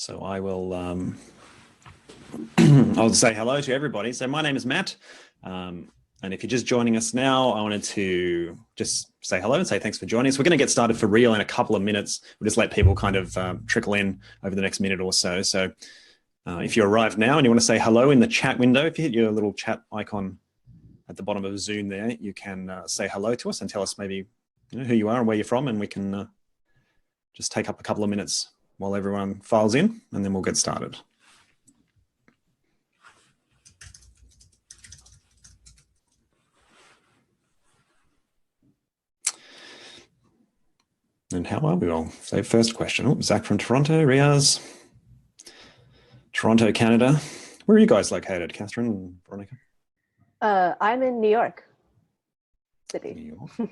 So I will, I'll say hello to everybody. So my name is Matt. And if you're just joining us now, I wanted to just say hello and say thanks for joining us. We're going to get started for real in a couple of minutes. We'll just let people kind of trickle in over the next minute or so. So if you arrived now and you want to say hello in the chat window, if you hit your little chat icon at the bottom of Zoom there, you can say hello to us and tell us maybe who you are and where you're from, and we can just take up a couple of minutes while everyone files in, and then we'll get started. And how are we all? So first question, oh, Zach from Toronto, Riaz, Toronto, Canada. Where are you guys located, Catherine and Veronica? I'm in New York City. New York.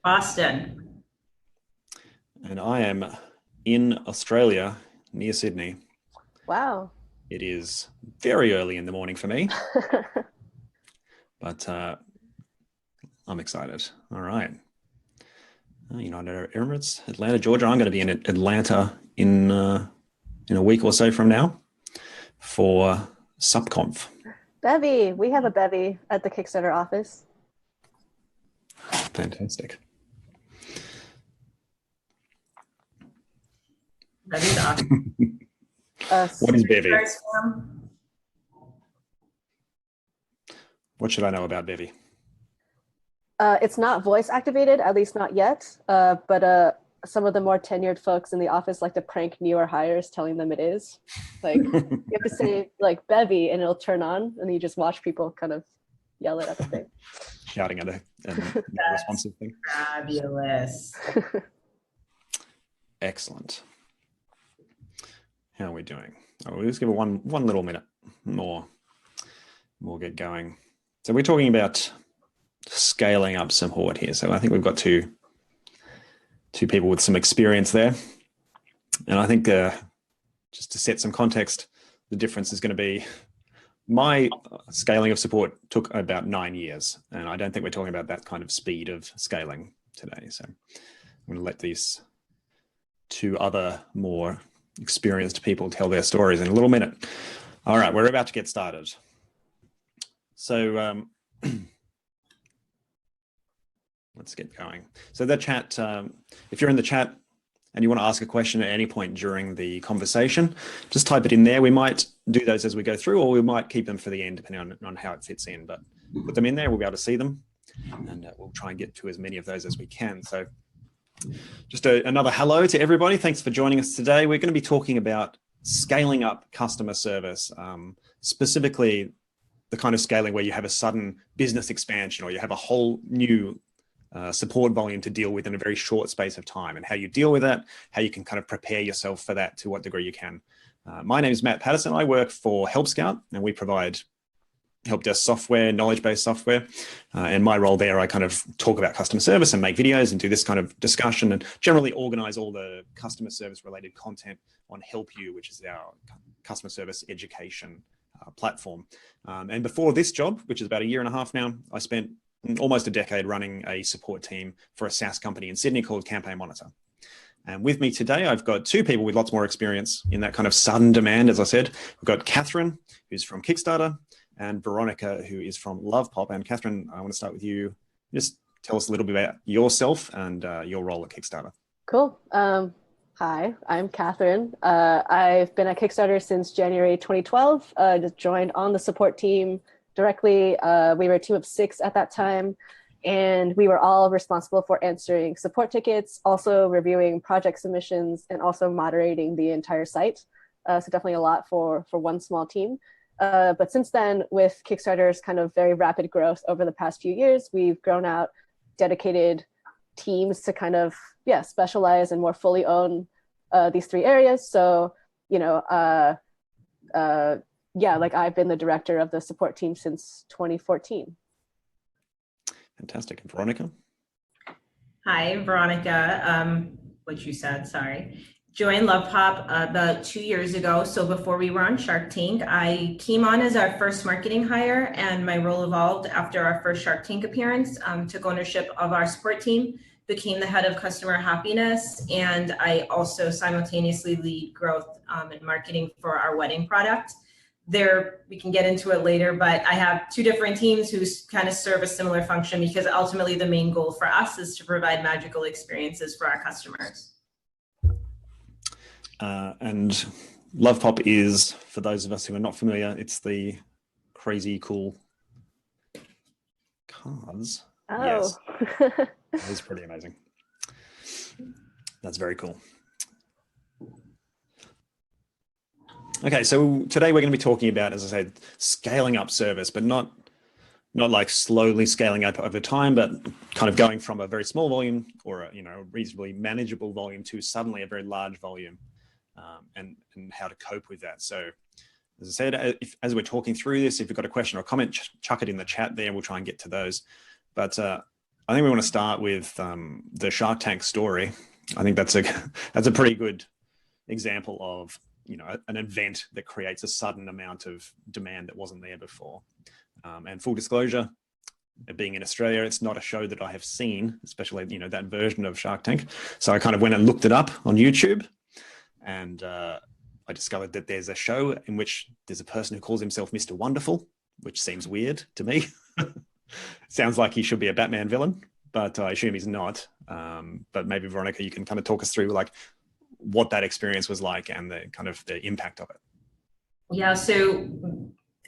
Boston. And I am in Australia, near Sydney. Wow. It is very early in the morning for me, but I'm excited. All right. United Arab Emirates, Atlanta, Georgia. I'm going to be in Atlanta in a week or so from now for SupConf. Bevy. We have a bevy at the Kickstarter office. Fantastic. Bevy's awesome. What is Bevy? What should I know about Bevy? It's not voice activated, at least not yet. But some of the more tenured folks in the office like to prank newer hires, telling them it is. Like you have to say like Bevy, and it'll turn on, and you just watch people kind of yell it at the thing. Shouting at a responsive thing. Fabulous. Excellent. How are we doing? Oh, we'll just give it one little minute more. We'll get going. So we're talking about scaling up support here. So I think we've got two people with some experience there. And I think just to set some context, the difference is going to be my scaling of support took about 9 years. And I don't think we're talking about that kind of speed of scaling today. So I'm going to let these two other more experienced people tell their stories in a little minute. All right, we're about to get started. So let's get going. So the chat, if you're in the chat and you want to ask a question at any point during the conversation, just type it in there. We might do those as we go through, or we might keep them for the end, depending on how it fits in. But put them in there, we'll be able to see them, and we'll try and get to as many of those as we can. So just another hello to everybody. Thanks for joining us today. We're going to be talking about scaling up customer service, specifically the kind of scaling where you have a sudden business expansion, or you have a whole new support volume to deal with in a very short space of time, and how you deal with that, how you can kind of prepare yourself for that to what degree you can. My name is Matt Patterson. I work for Help Scout, and we provide help desk software, knowledge-based software. And my role there, I kind of talk about customer service and make videos and do this kind of discussion, and generally organize all the customer service related content on Help You, which is our customer service education platform. And before this job, which is about 1.5 years now, I spent almost a decade running a support team for a SaaS company in Sydney called Campaign Monitor. And with me today, I've got two people with lots more experience in that kind of sudden demand, as I said. We've got Catherine, who's from Kickstarter, and Veronica, who is from Lovepop. And Catherine, I want to start with you. Just tell us a little bit about yourself and your role at Kickstarter. Cool. Hi, I'm Catherine. I've been at Kickstarter since January 2012. Just joined on the support team directly. We were a team of 6 at that time, and we were all responsible for answering support tickets, also reviewing project submissions, and also moderating the entire site. So definitely a lot for one small team. But since then, with Kickstarter's kind of very rapid growth over the past few years, we've grown out dedicated teams to kind of, specialize and more fully own these 3 areas. So, like I've been the director of the support team since 2014. Fantastic. And Veronica? Hi, Veronica. What you said, sorry. Joined Lovepop about 2 years ago. So before we were on Shark Tank, I came on as our first marketing hire, and my role evolved after our first Shark Tank appearance. Took ownership of our support team, became the head of customer happiness, and I also simultaneously lead growth and marketing for our wedding product. There, we can get into it later, but I have two different teams who kind of serve a similar function, because ultimately the main goal for us is to provide magical experiences for our customers. And Love Pop is, for those of us who are not familiar, it's the crazy cool cards. Oh. Yes, that is pretty amazing. That's very cool. Okay, so today we're going to be talking about, as I said, scaling up service, but not like slowly scaling up over time, but kind of going from a very small volume or a reasonably manageable volume to suddenly a very large volume, and how to cope with that. So, as I said, as we're talking through this, if you've got a question or comment, chuck it in the chat there. We'll try and get to those. But I think we want to start with the Shark Tank story. I think that's a pretty good example of an event that creates a sudden amount of demand that wasn't there before. And full disclosure, being in Australia, it's not a show that I have seen, especially that version of Shark Tank. So I kind of went and looked it up on YouTube, and I discovered that there's a show in which there's a person who calls himself Mr. Wonderful, which seems weird to me. Sounds like he should be a Batman villain, but I assume he's not. But maybe Veronica, you can kind of talk us through like what that experience was like and the kind of the impact of it. Yeah, so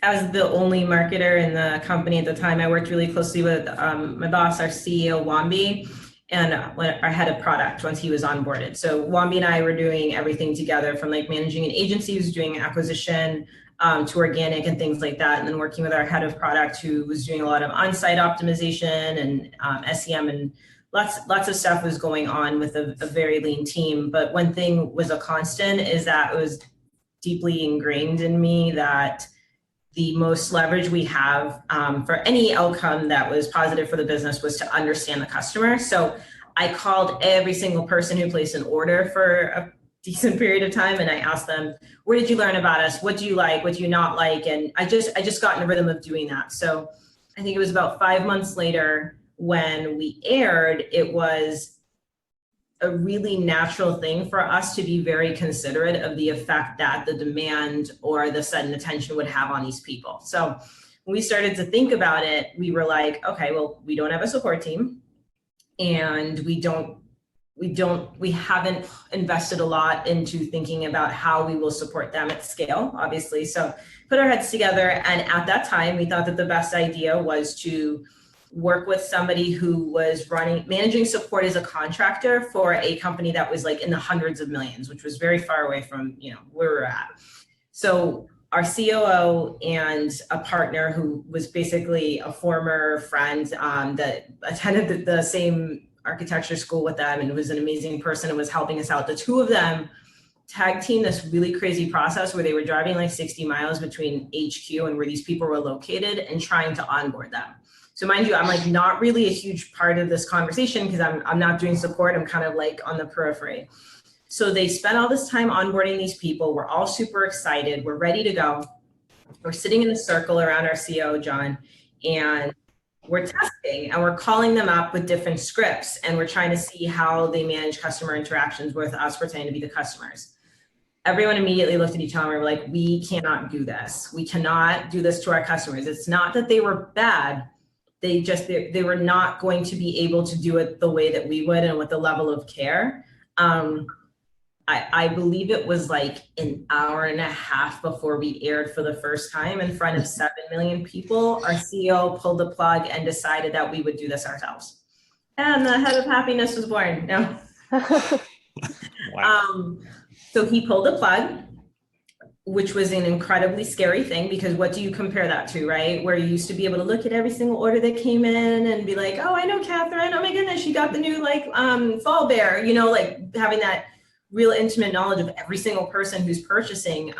as the only marketer in the company at the time, I worked really closely with my boss, our CEO, Wambi, and our head of product once he was onboarded. So Wambi and I were doing everything together, from like managing an agency who's doing acquisition to organic and things like that, and then working with our head of product who was doing a lot of on-site optimization and SEM, and lots of stuff was going on with a very lean team. But one thing was a constant is that it was deeply ingrained in me that the most leverage we have for any outcome that was positive for the business was to understand the customer. So I called every single person who placed an order for a decent period of time, and I asked them, where did you learn about us? What do you like? What do you not like? And I just got in the rhythm of doing that. So I think it was about 5 months later when we aired, it was a really natural thing for us to be very considerate of the effect that the demand or the sudden attention would have on these people. So when we started to think about it, we were like, okay, well, we don't have a support team, and we haven't invested a lot into thinking about how we will support them at scale, obviously. So put our heads together, and at that time, we thought that the best idea was to work with somebody who was managing support as a contractor for a company that was like in the hundreds of millions, which was very far away from where we're at. So our COO and a partner who was basically a former friend that attended the same architecture school with them and was an amazing person and was helping us out. The two of them tag team this really crazy process where they were driving like 60 miles between HQ and where these people were located and trying to onboard them. So mind you, I'm like not really a huge part of this conversation because I'm not doing support. I'm kind of like on the periphery. So they spent all this time onboarding these people. We're all super excited. We're ready to go. We're sitting in a circle around our CEO, John, and we're testing and we're calling them up with different scripts, and we're trying to see how they manage customer interactions with us pretending to be the customers. Everyone immediately looked at each other and were like, we cannot do this. We cannot do this to our customers. It's not that they were bad. They were not going to be able to do it the way that we would and with the level of care. I believe it was like an hour and a half before we aired for the first time in front of 7 million people. Our CEO pulled the plug and decided that we would do this ourselves. And the head of happiness was born. No. Wow. So he pulled the plug, which was an incredibly scary thing, because what do you compare that to, right? Where you used to be able to look at every single order that came in and be like, oh, I know Catherine, oh my goodness, she got the new fall bear, like having that real intimate knowledge of every single person who's purchasing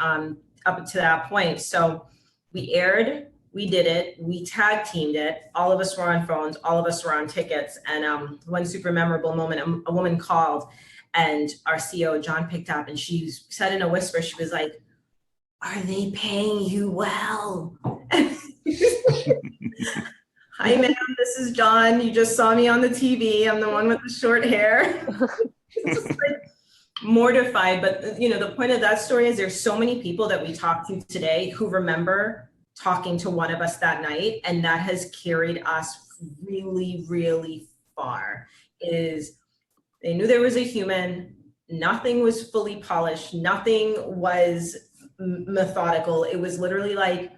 up to that point. So we aired, we did it, we tag teamed it. All of us were on phones, all of us were on tickets. And one super memorable moment, a woman called and our CEO, John, picked up and she said in a whisper, she was like, are they paying you well? Hi, ma'am, this is John. You just saw me on the TV. I'm the one with the short hair. It's just like mortified. But you know, the point of that story is there's so many people that we talked to today who remember talking to one of us that night, and that has carried us really, really far. Is they knew there was a human, nothing was fully polished, nothing was methodical. It was literally like,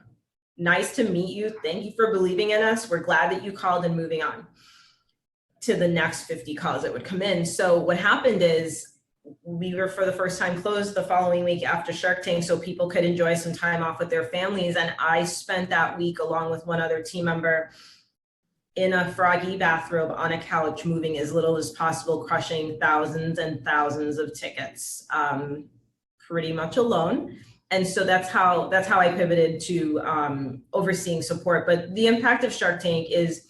nice to meet you. Thank you for believing in us. We're glad that you called, and moving on to the next 50 calls that would come in. So what happened is we were for the first time closed the following week after Shark Tank so people could enjoy some time off with their families. And I spent that week along with one other team member in a froggy bathrobe on a couch, moving as little as possible, crushing thousands and thousands of tickets, pretty much alone. And so that's how I pivoted to overseeing support. But the impact of Shark Tank is,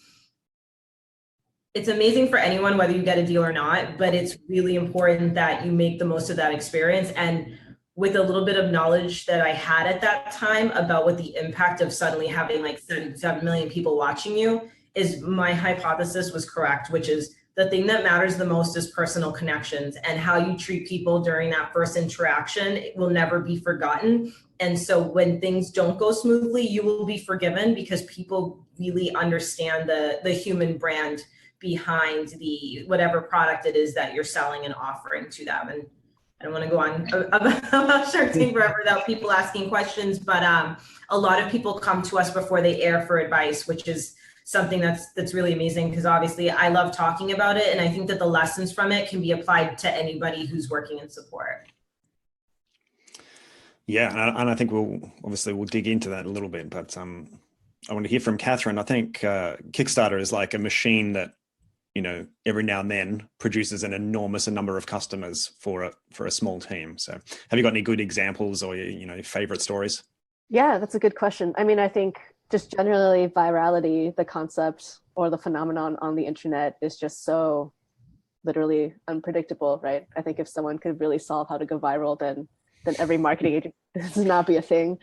it's amazing for anyone, whether you get a deal or not, but it's really important that you make the most of that experience. And with a little bit of knowledge that I had at that time about what the impact of suddenly having like 7 million people watching you is, my hypothesis was correct, which is the thing that matters the most is personal connections, and how you treat people during that first interaction will never be forgotten. And so when things don't go smoothly, you will be forgiven because people really understand the human brand behind the whatever product it is that you're selling and offering to them. And I don't want to go on about Shark Tank forever without people asking questions, but a lot of people come to us before they air for advice, which is something that's really amazing, because obviously I love talking about it, and I think that the lessons from it can be applied to anybody who's working in support. Yeah, and I think we'll dig into that a little bit, but I want to hear from Catherine. I think Kickstarter is like a machine that, you know, every now and then produces an enormous number of customers for a small team. So have you got any good examples or, you know, favorite stories? Yeah, that's a good question. I mean, I think just generally virality, the concept or the phenomenon on the internet is just so literally unpredictable, right? I think if someone could really solve how to go viral, then every marketing agent does not be a thing.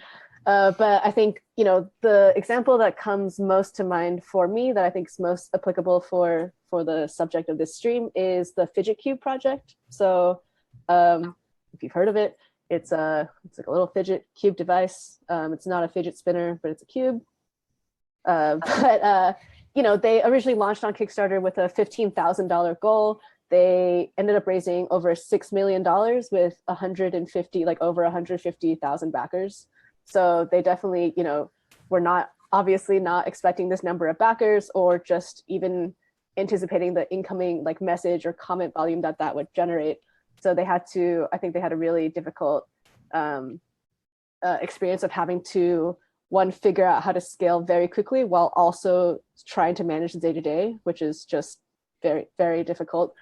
But I think, you know, the example that comes most to mind for me that I think is most applicable for the subject of this stream is the Fidget Cube project. So if you've heard of it, it's like a little fidget cube device. It's not a fidget spinner, but it's a cube. You know, they originally launched on Kickstarter with a $15,000 goal. They ended up raising over $6 million with over 150,000 backers. So they definitely, you know, were obviously not expecting this number of backers, or just even anticipating the incoming like message or comment volume that would generate. So I think they had a really difficult experience of having to, one, figure out how to scale very quickly while also trying to manage the day-to-day, which is just very, very difficult.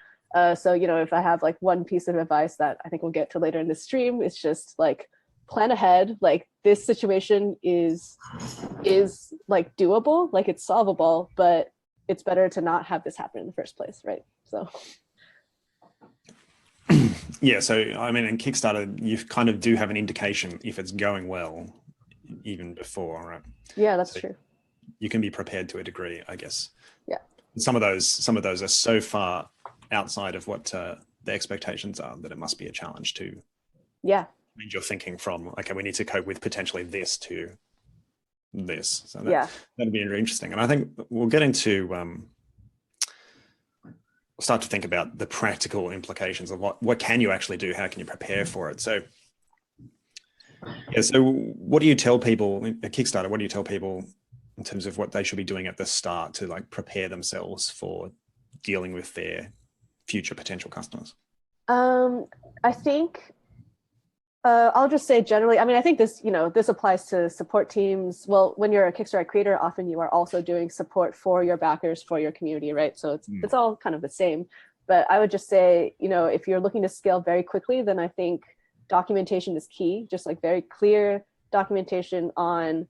So, you know, if I have like one piece of advice that I think we'll get to later in the stream, it's just like, plan ahead. Like, this situation is like doable, like it's solvable, but it's better to not have this happen in the first place, right? So. Yeah, so I mean, in Kickstarter, you kind of do have an indication if it's going well even before, right? Yeah, that's true. You can be prepared to a degree, I guess. Yeah. Some of those are so far outside of what the expectations are that it must be a challenge to. Yeah. Change your thinking from, okay, we need to cope with potentially this to this. So that'd be really interesting. And I think we'll get into we'll start to think about the practical implications of what can you actually do? How can you prepare for it? So what do you tell people at Kickstarter? What do you tell people in terms of what they should be doing at the start to like prepare themselves for dealing with their future potential customers? I think I'll just say generally, I mean, I think this applies to support teams. Well, when you're a Kickstarter creator, often you are also doing support for your backers, for your community, right? So it's all kind of the same. But I would just say, you know, if you're looking to scale very quickly, then I think documentation is key. Just like very clear documentation on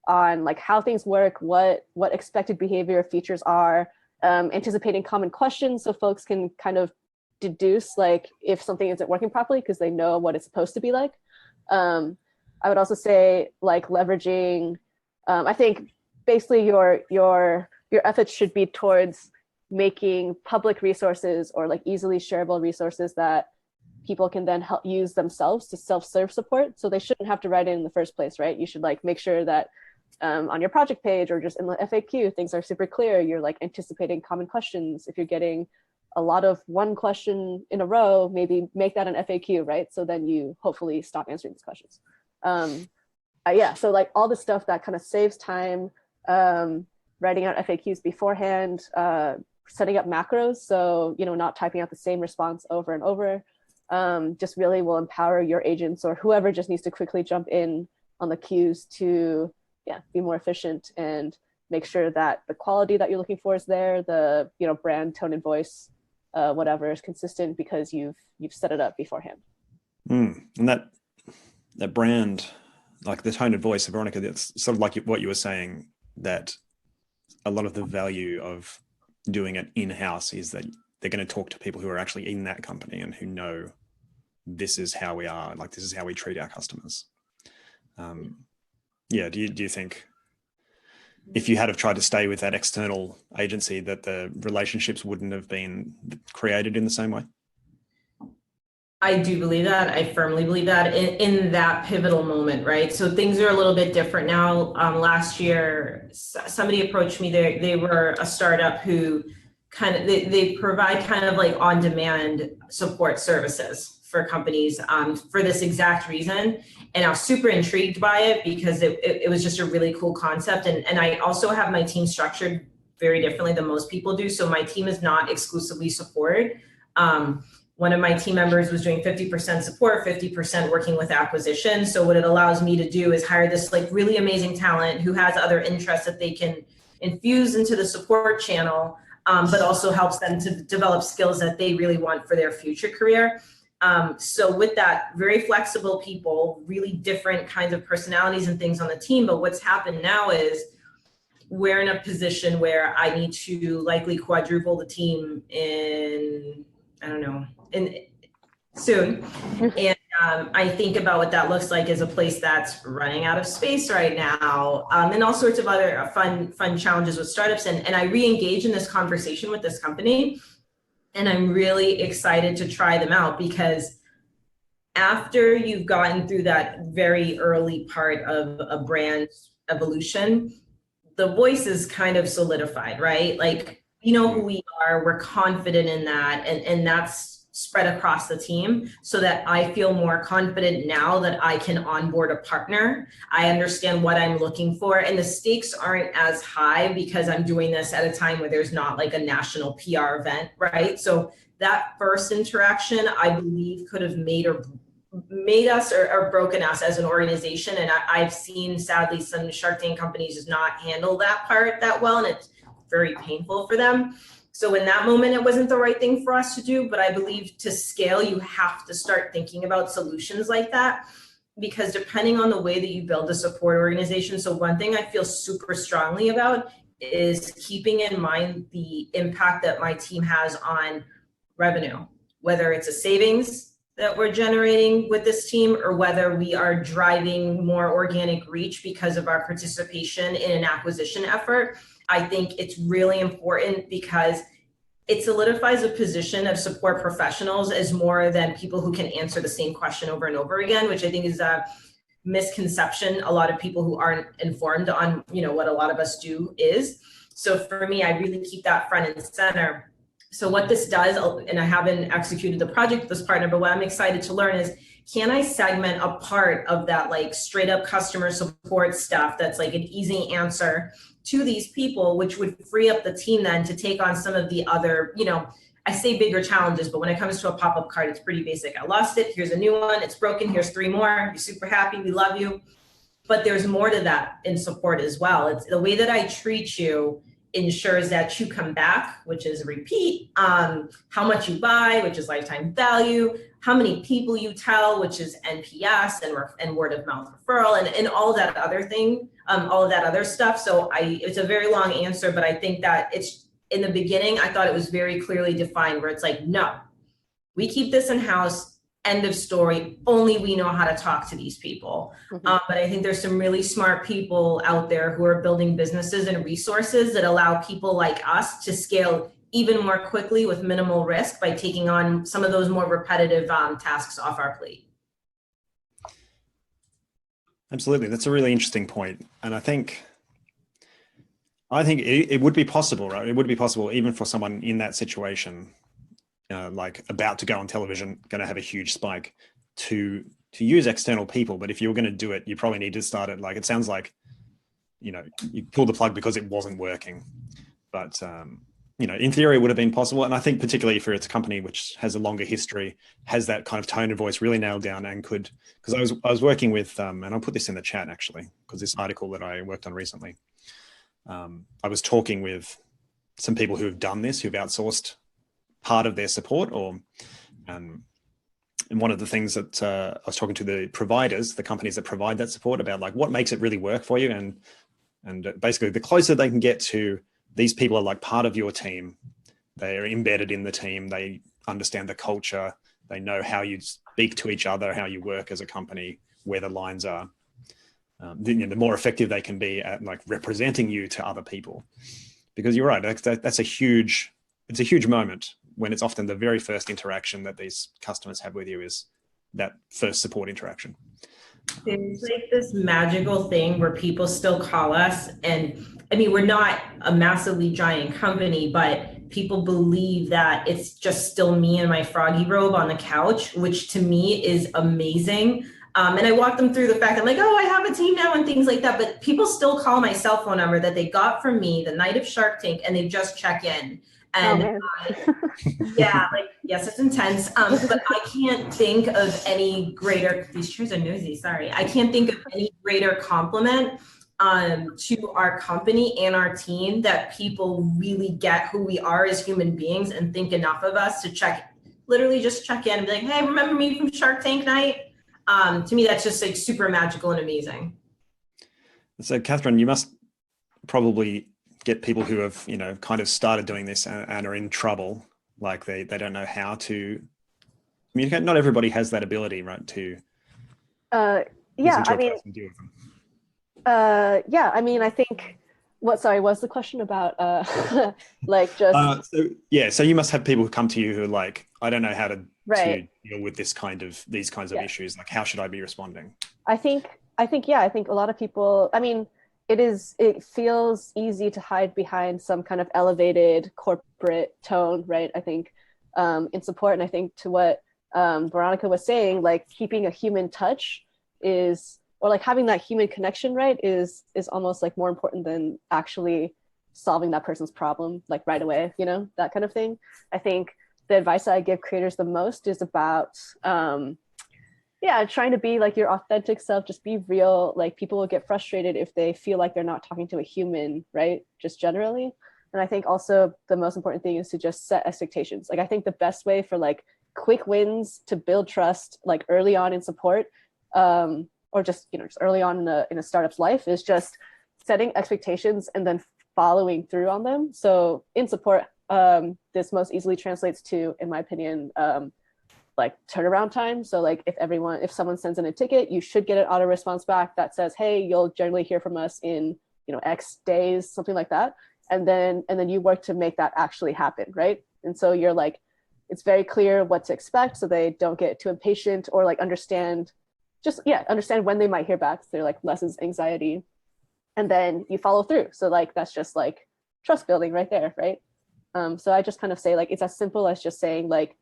like how things work, what expected behavior features are, anticipating common questions so folks can kind of deduce like if something isn't working properly because they know what it's supposed to be like. I would also say like leveraging, I think basically your your efforts should be towards making public resources or like easily shareable resources that people can then help use themselves to self-serve support. So they shouldn't have to write it in the first place, right? You should like make sure that on your project page or just in the FAQ, things are super clear. You're like anticipating common questions. If you're getting a lot of one question in a row, maybe make that an FAQ, right? So then you hopefully stop answering these questions. Yeah, so like all the stuff that kind of saves time, writing out FAQs beforehand, setting up macros, so not typing out the same response over and over, just really will empower your agents or whoever just needs to quickly jump in on the queues to be more efficient and make sure that the quality that you're looking for is there, the brand, tone, and voice, whatever is consistent because you've set it up beforehand. And that brand, like the tone and voice, Veronica, that's sort of like what you were saying, that a lot of the value of doing it in-house is that they're going to talk to people who are actually in that company and who know this is how we are, like this is how we treat our customers. Do you think if you had have tried to stay with that external agency that the relationships wouldn't have been created in the same way? I do believe that. I firmly believe that in that pivotal moment, right? So things are a little bit different now. Last year, somebody approached me. They were a startup who they provide kind of like on-demand support services for companies for this exact reason. And I was super intrigued by it because it was just a really cool concept. And I also have my team structured very differently than most people do. So my team is not exclusively support. One of my team members was doing 50% support, 50% working with acquisition. So what it allows me to do is hire this like really amazing talent who has other interests that they can infuse into the support channel, but also helps them to develop skills that they really want for their future career. So with that, very flexible people, really different kinds of personalities and things on the team. But what's happened now is we're in a position where I need to likely quadruple the team soon. And I think about what that looks like as a place that's running out of space right now, and all sorts of other fun challenges with startups. And I re-engage in this conversation with this company. And I'm really excited to try them out because after you've gotten through that very early part of a brand evolution, the voice is kind of solidified, right? Like, who we are, we're confident in that. And that's spread across the team so that I feel more confident now that I can onboard a partner. I understand what I'm looking for, and the stakes aren't as high because I'm doing this at a time where there's not like a national PR event, right? So that first interaction, I believe, could have made us or broken us as an organization. And I've seen, sadly, some Shark Tank companies just not handle that part that well, and it's very painful for them. So in that moment, it wasn't the right thing for us to do, but I believe to scale, you have to start thinking about solutions like that, because depending on the way that you build a support organization. So one thing I feel super strongly about is keeping in mind the impact that my team has on revenue, whether it's a savings that we're generating with this team or whether we are driving more organic reach because of our participation in an acquisition effort. I think it's really important because it solidifies a position of support professionals as more than people who can answer the same question over and over again, which I think is a misconception a lot of people who aren't informed on what a lot of us do is. So for me, I really keep that front and center. So what this does, and I haven't executed the project with this partner, but what I'm excited to learn is, can I segment a part of that like straight up customer support stuff that's like an easy answer to these people, which would free up the team then to take on some of the other, I say bigger challenges, but when it comes to a pop-up cart, it's pretty basic. I lost it, here's a new one, it's broken, here's 3 more, you're super happy, we love you. But there's more to that in support as well. It's the way that I treat you ensures that you come back, which is repeat, how much you buy, which is lifetime value, how many people you tell, which is NPS and word of mouth referral, and all that other thing, all of that other stuff. So it's a very long answer, but I think that it's, in the beginning, I thought it was very clearly defined where it's like, no, we keep this in-house. end of story. Only we know how to talk to these people. But I think there's some really smart people out there who are building businesses and resources that allow people like us to scale even more quickly with minimal risk by taking on some of those more repetitive tasks off our plate. Absolutely. That's a really interesting point. And I think it would be possible, right? It would be possible even for someone in that situation, like about to go on television, going to have a huge spike, to use external people. But if you were going to do it, you probably need to start it. Like, it sounds like, you pulled the plug because it wasn't working. But, in theory, it would have been possible. And I think particularly for it's a company which has a longer history, has that kind of tone of voice really nailed down, and could, because I was working with, and I'll put this in the chat actually, because this article that I worked on recently, I was talking with some people who have done this, who've outsourced part of their support, and one of the things that I was talking to the providers, the companies that provide that support, about like what makes it really work for you, and basically the closer they can get to, these people are like part of your team, they are embedded in the team, they understand the culture, they know how you speak to each other, how you work as a company, where the lines are. The more effective they can be at like representing you to other people, because you're right, it's a huge moment when it's often the very first interaction that these customers have with you is that first support interaction. There's like this magical thing where people still call us, and I mean, we're not a massively giant company, but people believe that it's just still me in my froggy robe on the couch, which to me is amazing. And I walk them through the fact, I'm like, oh, I have a team now and things like that. But people still call my cell phone number that they got from me the night of Shark Tank, and they just check in. And yeah, like, yes, it's intense. But I can't think of any greater, these chairs are nosy, sorry. I can't think of any greater compliment to our company and our team, that people really get who we are as human beings and think enough of us to literally just check in and be like, hey, remember me from Shark Tank night? To me, that's just like super magical and amazing. So Catherine, you must probably get people who have, kind of started doing this and are in trouble. Like they don't know how to communicate. Not everybody has that ability, right? To yeah, I mean, deal with them. yeah, I mean, I think what's the question about like just so you must have people who come to you who are like, I don't know how to deal with these kinds of issues. Like, how should I be responding? I think a lot of people, I mean, it feels easy to hide behind some kind of elevated corporate tone, right? I think in support, and I think to what Veronica was saying, like keeping a human touch or like having that human connection, right, is almost like more important than actually solving that person's problem like right away, that kind of thing. I think the advice that I give creators the most is about trying to be like your authentic self, just be real. Like, people will get frustrated if they feel like they're not talking to a human, right? Just generally. And I think also the most important thing is to just set expectations. Like, I think the best way for like quick wins to build trust, like early on in support, or just early on in a startup's life, is just setting expectations and then following through on them. So in support, this most easily translates to, in my opinion, like turnaround time. So like if someone sends in a ticket, you should get an auto response back that says, hey, you'll generally hear from us in X days, something like that. And then you work to make that actually happen, right? And so you're like, it's very clear what to expect, so they don't get too impatient, or like understand when they might hear back, so they're like lessens anxiety. And then you follow through. So like that's just like trust building right there, right? So I just kind of say, like, it's as simple as just saying, like,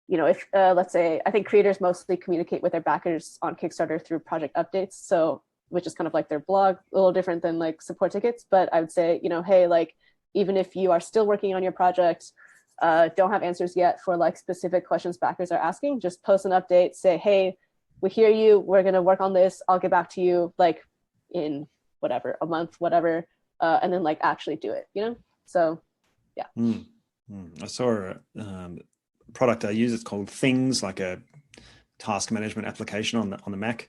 if let's say, I think creators mostly communicate with their backers on Kickstarter through project updates, so which is kind of like their blog, a little different than like support tickets. But I would say, hey, like, even if you are still working on your project, don't have answers yet for like specific questions backers are asking, just post an update, say, hey, we hear you, we're going to work on this, I'll get back to you like in whatever, a month, whatever, and then like actually do it, So yeah. I saw a product I use, it's called Things, like a task management application on the Mac,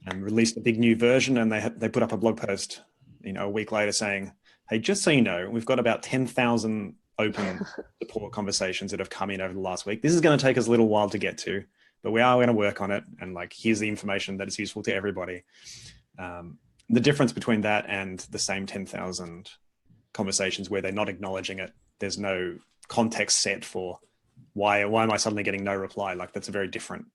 and released a big new version, and they put up a blog post a week later saying, hey, just so you know, we've got about 10,000 open support conversations that have come in over the last week. This is going to take us a little while to get to, but we are going to work on it. And like, here's the information that is useful to everybody. The difference between that and the same 10,000 conversations where they're not acknowledging it, there's no context set for why am I suddenly getting no reply? Like, that's a very different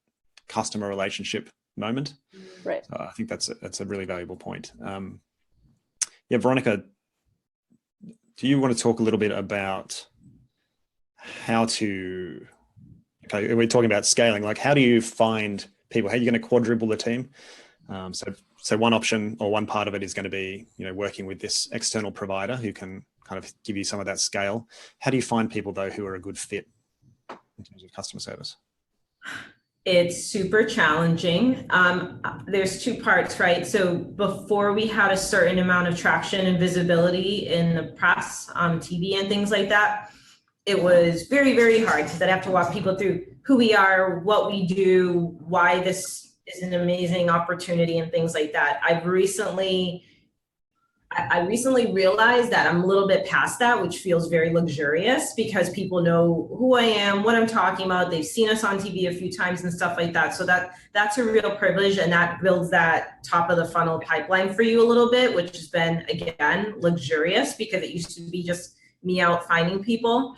customer relationship moment. Right. So I think that's a really valuable point. Yeah, Veronica, do you want to talk a little bit about how to, okay, we're talking about scaling, like how do you find people, how are you going to quadruple the team? So one option or one part of it is going to be, working with this external provider who can kind of give you some of that scale. How do you find people though who are a good fit in terms of customer service? It's super challenging. There's two parts, right? So before we had a certain amount of traction and visibility in the press, TV and things like that, it was very, very hard because I'd have to walk people through who we are, what we do, why this is an amazing opportunity and things like that. I recently realized that I'm a little bit past that, which feels very luxurious because people know who I am, what I'm talking about. They've seen us on TV a few times and stuff like that. So that's a real privilege, and that builds that top of the funnel pipeline for you a little bit, which has been, again, luxurious because it used to be just me out finding people.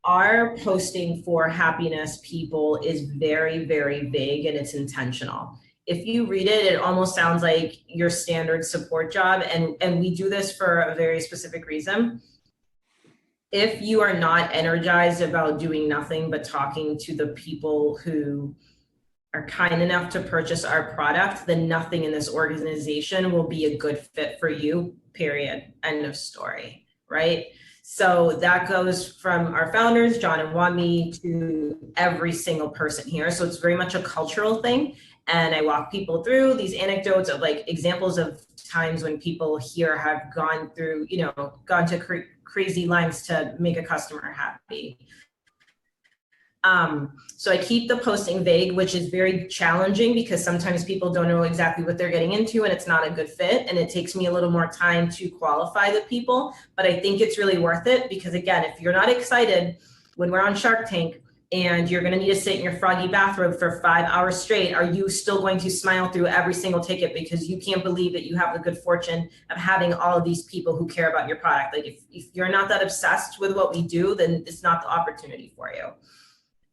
Our posting for happiness people is very, very vague, and it's intentional. If you read it, it almost sounds like your standard support job. And we do this for a very specific reason. If you are not energized about doing nothing but talking to the people who are kind enough to purchase our product, then nothing in this organization will be a good fit for you, period. End of story, right? So that goes from our founders, John and Wami, to every single person here. So it's very much a cultural thing. And I walk people through these anecdotes of like examples of times when people here have gone through, gone to crazy lengths to make a customer happy. So I keep the posting vague, which is very challenging because sometimes people don't know exactly what they're getting into and it's not a good fit. And it takes me a little more time to qualify the people, but I think it's really worth it because again, if you're not excited when we're on Shark Tank and you're going to need to sit in your froggy bathrobe for 5 hours straight, are you still going to smile through every single ticket because you can't believe that you have the good fortune of having all of these people who care about your product? Like if you're not that obsessed with what we do, then it's not the opportunity for you.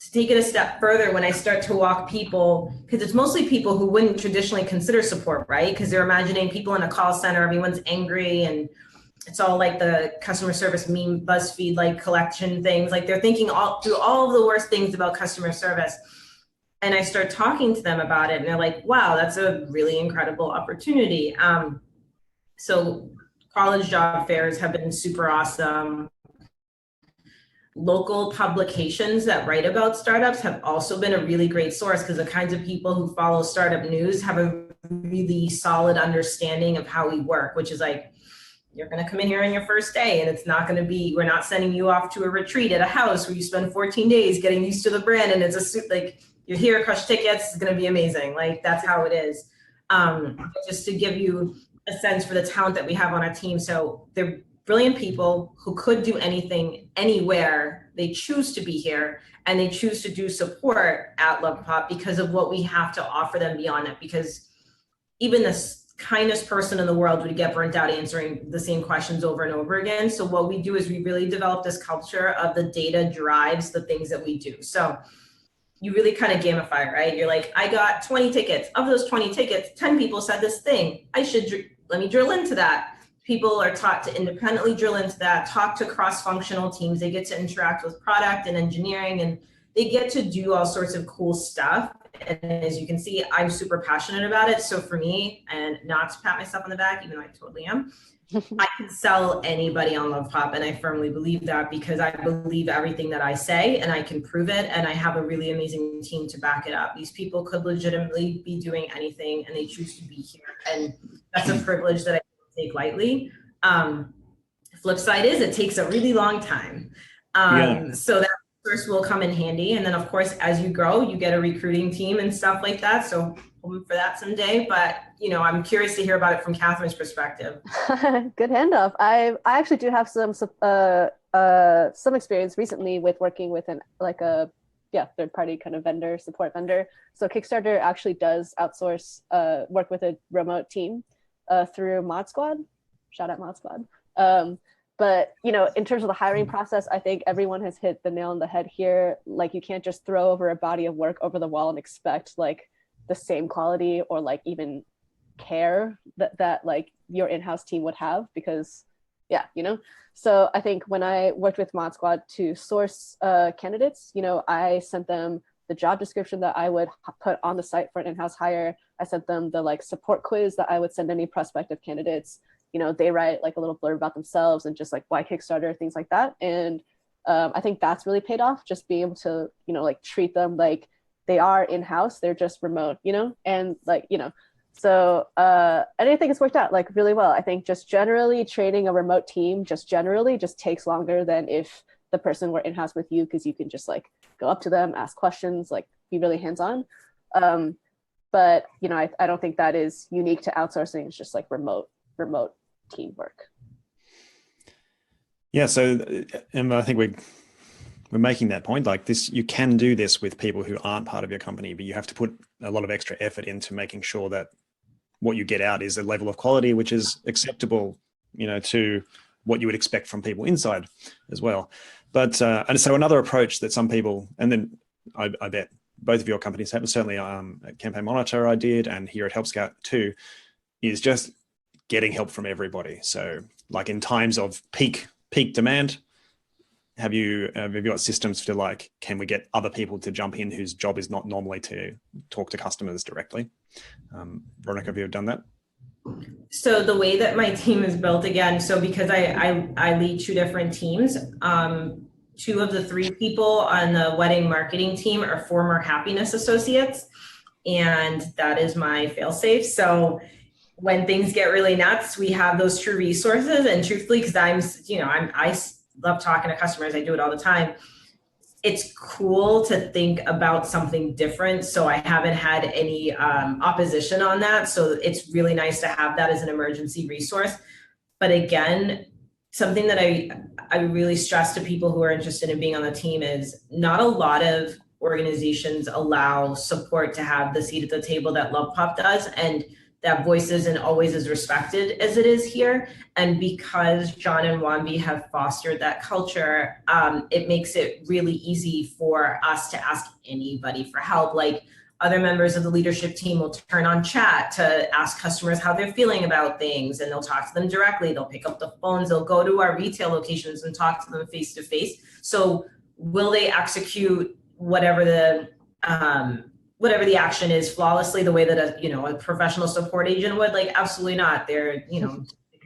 To take it a step further, when I start to walk people, because it's mostly people who wouldn't traditionally consider support, right? Because they're imagining people in a call center, everyone's angry and it's all like the customer service meme, BuzzFeed like collection things. Like they're thinking through all of the worst things about customer service. And I start talking to them about it and they're like, wow, that's a really incredible opportunity. So college job fairs have been super awesome. Local publications that write about startups have also been a really great source because the kinds of people who follow startup news have a really solid understanding of how we work, which is like, you're going to come in here on your first day and it's not going to be, we're not sending you off to a retreat at a house where you spend 14 days getting used to the brand and it's a suit, like you're here, crush tickets, it's going to be amazing. Like that's how it is. Just to give you a sense for the talent that we have on our team. So they're brilliant people who could do anything, anywhere. They choose to be here and they choose to do support at Lovepop because of what we have to offer them beyond it. Because even the kindest person in the world would get burnt out answering the same questions over and over again. So what we do is we really develop this culture of the data drives the things that we do. So you really kind of gamify, right? You're like, I got 20 tickets. Of those 20 tickets, 10 people said this thing. Let me drill into that. People are taught to independently drill into that, talk to cross-functional teams. They get to interact with product and engineering, and they get to do all sorts of cool stuff. And as you can see, I'm super passionate about it. So for me, and not to pat myself on the back, even though I totally am, I can sell anybody on Lovepop. And I firmly believe that because I believe everything that I say and I can prove it. And I have a really amazing team to back it up. These people could legitimately be doing anything and they choose to be here. And that's a privilege that I take lightly. Flip side is it takes a really long time. So that first will come in handy. And then of course, as you grow, you get a recruiting team and stuff like that. So hoping for that someday, but I'm curious to hear about it from Catherine's perspective. Good handoff. I actually do have some experience recently with working with a third-party kind of vendor, support vendor. So Kickstarter actually does outsource, work with a remote team through Mod Squad. Shout out Mod Squad. But in terms of the hiring process, I think everyone has hit the nail on the head here. Like, you can't just throw over a body of work over the wall and expect like the same quality or like even care that like your in-house team would have, because so I think when I worked with Mod Squad to source candidates, I sent them the job description that I would put on the site for an in-house hire. I sent them the like support quiz that I would send any prospective candidates. They write like a little blurb about themselves and just like why Kickstarter, things like that. And I think that's really paid off, just being able to like treat them like they are in-house, they're just remote, and like so and I think it's worked out like really well. I think just generally training a remote team just takes longer than if the person were in-house with you, because you can just like go up to them, ask questions, like be really hands-on. But I don't think that is unique to outsourcing. It's just like remote teamwork. Yeah, so and I think we're making that point, like this, you can do this with people who aren't part of your company, but you have to put a lot of extra effort into making sure that what you get out is a level of quality which is acceptable, to what you would expect from people inside as well. But and so another approach that some people, and then I bet both of your companies have, certainly at Campaign Monitor I did, and here at Help Scout too, is just getting help from everybody. So like in times of peak demand, have you got systems to like, can we get other people to jump in whose job is not normally to talk to customers directly? Veronica, have you done that? So the way that my team is built, again, so because I lead two different teams, two of the three people on the wedding marketing team are former happiness associates, and that is my fail-safe. So when things get really nuts, we have those true resources. And truthfully, because I love talking to customers, I do it all the time. It's cool to think about something different. So I haven't had any opposition on that. So it's really nice to have that as an emergency resource. But again, something that I really stress to people who are interested in being on the team is not a lot of organizations allow support to have the seat at the table that LovePop does. And that voice isn't always as respected as it is here. And because John and Wambi have fostered that culture, it makes it really easy for us to ask anybody for help. Like, other members of the leadership team will turn on chat to ask customers how they're feeling about things, and they'll talk to them directly. They'll pick up the phones, they'll go to our retail locations and talk to them face to face. So will they execute whatever the action is flawlessly the way that a professional support agent would? Like, absolutely not. They're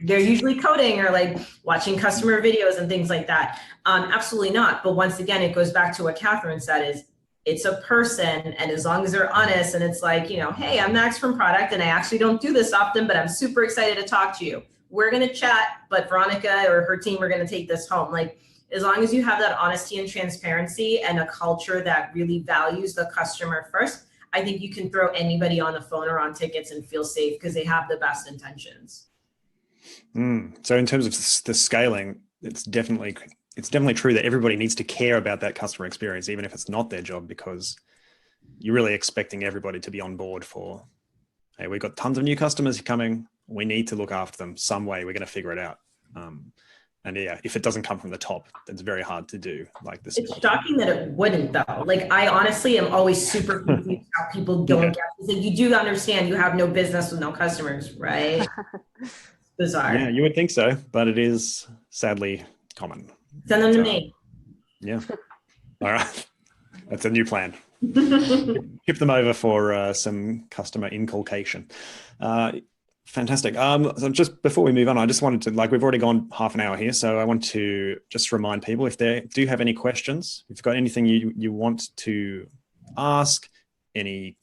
usually coding or like watching customer videos and things like that. Absolutely not. But once again, it goes back to what Catherine said, is it's a person, and as long as they're honest and it's like, hey, I'm Max from product and I actually don't do this often, but I'm super excited to talk to you. We're going to chat, but Veronica or her team are going to take this home. Like, as long as you have that honesty and transparency and a culture that really values the customer first, I think you can throw anybody on the phone or on tickets and feel safe because they have the best intentions. So in terms of the scaling, it's definitely true that everybody needs to care about that customer experience, even if it's not their job, because you're really expecting everybody to be on board for, hey, we've got tons of new customers coming. We need to look after them some way. We're going to figure it out. And yeah, if it doesn't come from the top, that's very hard to do. Like this, it's shocking that it wouldn't, though. Like, I honestly am always super confused how people don't get it. Like, you do understand you have no business with no customers, right? Bizarre. Yeah, you would think so, but it is sadly common. Send them to me. Yeah. All right. That's a new plan. Ship them over for some customer inculcation. Fantastic. So just before we move on, I just wanted to, like, we've already gone half an hour here, so I want to just remind people, if they do have any questions, if you've got anything you want to ask, any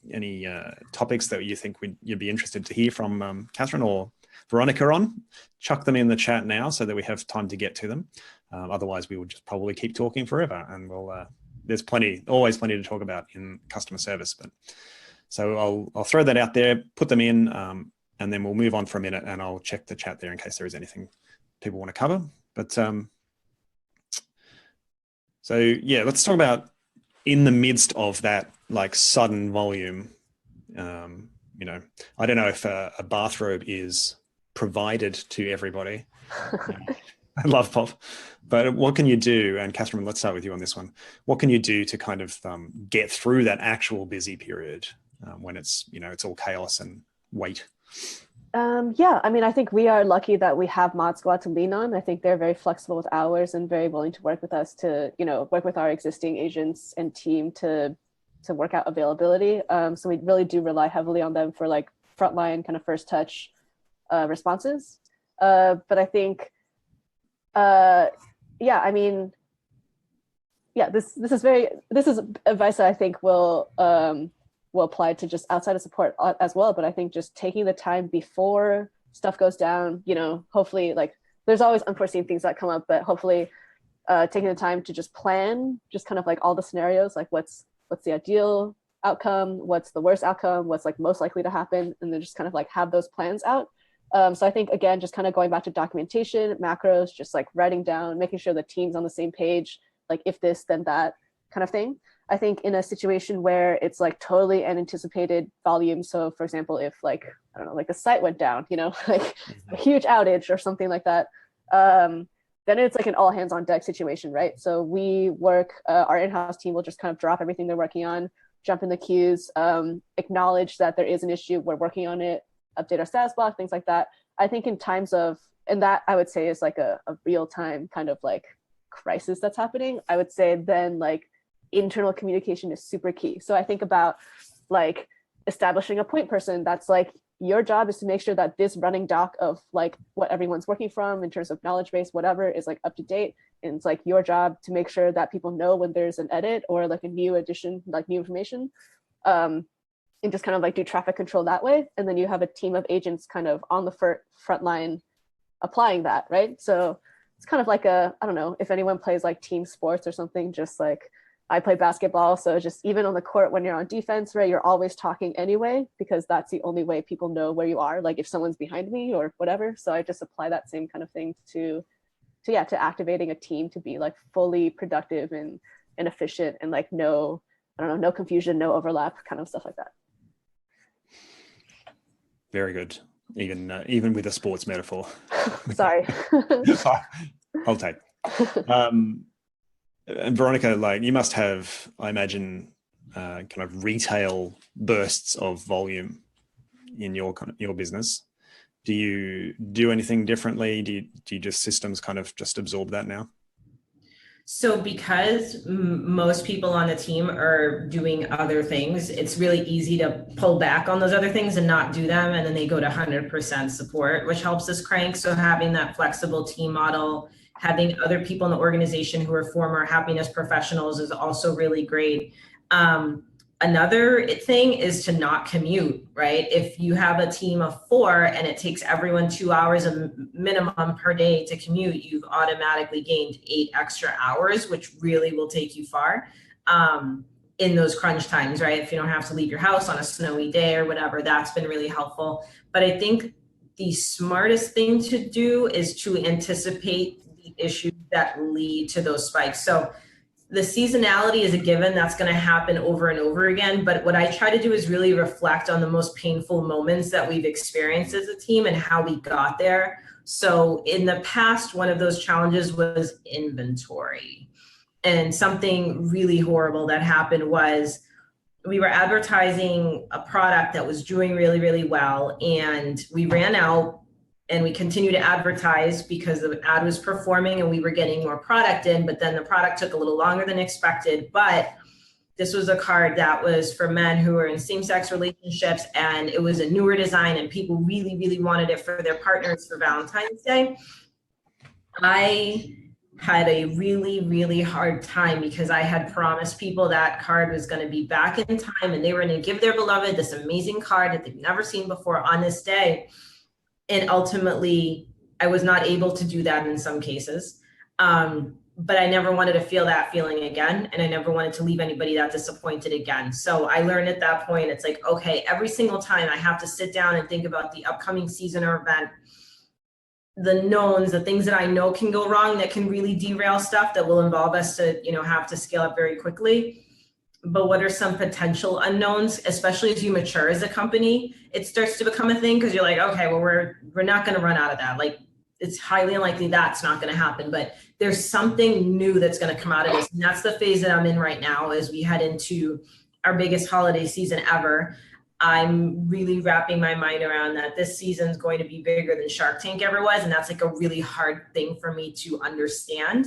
topics that you think you'd be interested to hear from Catherine or Veronica on, chuck them in the chat now so that we have time to get to them. Otherwise, we will just probably keep talking forever, and there's always plenty to talk about in customer service. But so I'll throw that out there, put them in, and then we'll move on for a minute, and I'll check the chat there in case there is anything people want to cover. But so yeah, let's talk about in the midst of that like sudden volume, you know, I don't know if a bathrobe is provided to everybody. I love pop, but what can you do? And Catherine, let's start with you on this one. What can you do to kind of get through that actual busy period when it's, you know, it's all chaos and wait? Yeah, I mean, I think we are lucky that we have Mod Squad to lean on. I think they're very flexible with hours and very willing to work with us to, you know, work with our existing agents and team to work out availability. So we really do rely heavily on them for like frontline kind of first touch responses. But I think, yeah, I mean, yeah, this is advice that I think will apply to just outside of support as well. But I think just taking the time before stuff goes down, you know, hopefully, like, there's always unforeseen things that come up, but hopefully taking the time to just plan, just kind of like all the scenarios, like what's the ideal outcome, what's the worst outcome, what's like most likely to happen, and then just kind of like have those plans out. So I think, again, just kind of going back to documentation, macros, just like writing down, making sure the team's on the same page, like if this, then that kind of thing. I think in a situation where it's like totally unanticipated volume. So for example, if like, I don't know, like the site went down, you know, like a huge outage or something like that, then it's like an all hands on deck situation, right? So we work, our in-house team will just kind of drop everything they're working on, jump in the queues, acknowledge that there is an issue, we're working on it, update our status block, things like that. I think in times of, and that I would say is like a real time kind of like crisis that's happening, I would say then like internal communication is super key. So I think about like establishing a point person that's like, your job is to make sure that this running doc of like what everyone's working from in terms of knowledge base, whatever, is like up to date. And it's like your job to make sure that people know when there's an edit or like a new addition, like new information, and just kind of like do traffic control that way. And then you have a team of agents kind of on the front line applying that, right? So it's kind of like I don't know if anyone plays like team sports or something, just like I play basketball. So just even on the court, when you're on defense, right, you're always talking anyway, because that's the only way people know where you are, like if someone's behind me or whatever. So I just apply that same kind of thing to activating a team to be like fully productive and efficient and like no confusion, no overlap, kind of stuff like that. Very good. Even with a sports metaphor. Sorry. I'll take. And Veronica, like you must have, I imagine, kind of retail bursts of volume in your business. Do you do anything differently? Do you just systems kind of just absorb that now? So because most people on the team are doing other things, it's really easy to pull back on those other things and not do them. And then they go to 100% support, which helps us crank. So having that flexible team model, having other people in the organization who are former happiness professionals is also really great. Another thing is to not commute, right? If you have a team of 4 and it takes everyone 2 hours a minimum per day to commute, you've automatically gained 8 extra hours, which really will take you far in those crunch times, right? If you don't have to leave your house on a snowy day or whatever, that's been really helpful. But I think the smartest thing to do is to anticipate the issues that lead to those spikes. So the seasonality is a given, that's going to happen over and over again. But what I try to do is really reflect on the most painful moments that we've experienced as a team and how we got there. So in the past, one of those challenges was inventory. And something really horrible that happened was we were advertising a product that was doing really, really well. And we ran out. And we continued to advertise because the ad was performing and we were getting more product in, but then the product took a little longer than expected. But this was a card that was for men who were in same-sex relationships, and it was a newer design and people really, really wanted it for their partners for Valentine's Day. I had a really, really hard time because I had promised people that card was going to be back in time and they were going to give their beloved this amazing card that they've never seen before on this day. And ultimately, I was not able to do that in some cases. But I never wanted to feel that feeling again. And I never wanted to leave anybody that disappointed again. So I learned at that point, it's like, okay, every single time I have to sit down and think about the upcoming season or event, the knowns, the things that I know can go wrong, that can really derail stuff that will involve us to, have to scale up very quickly. but what are some potential unknowns, especially as you mature as a company? It starts to become a thing because you're like, okay, well, we're not going to run out of that. Like, it's highly unlikely that's not going to happen, but there's something new that's going to come out of this. And that's the phase that I'm in right now as we head into our biggest holiday season ever. I'm really wrapping my mind around that this season is going to be bigger than Shark Tank ever was. And that's like a really hard thing for me to understand.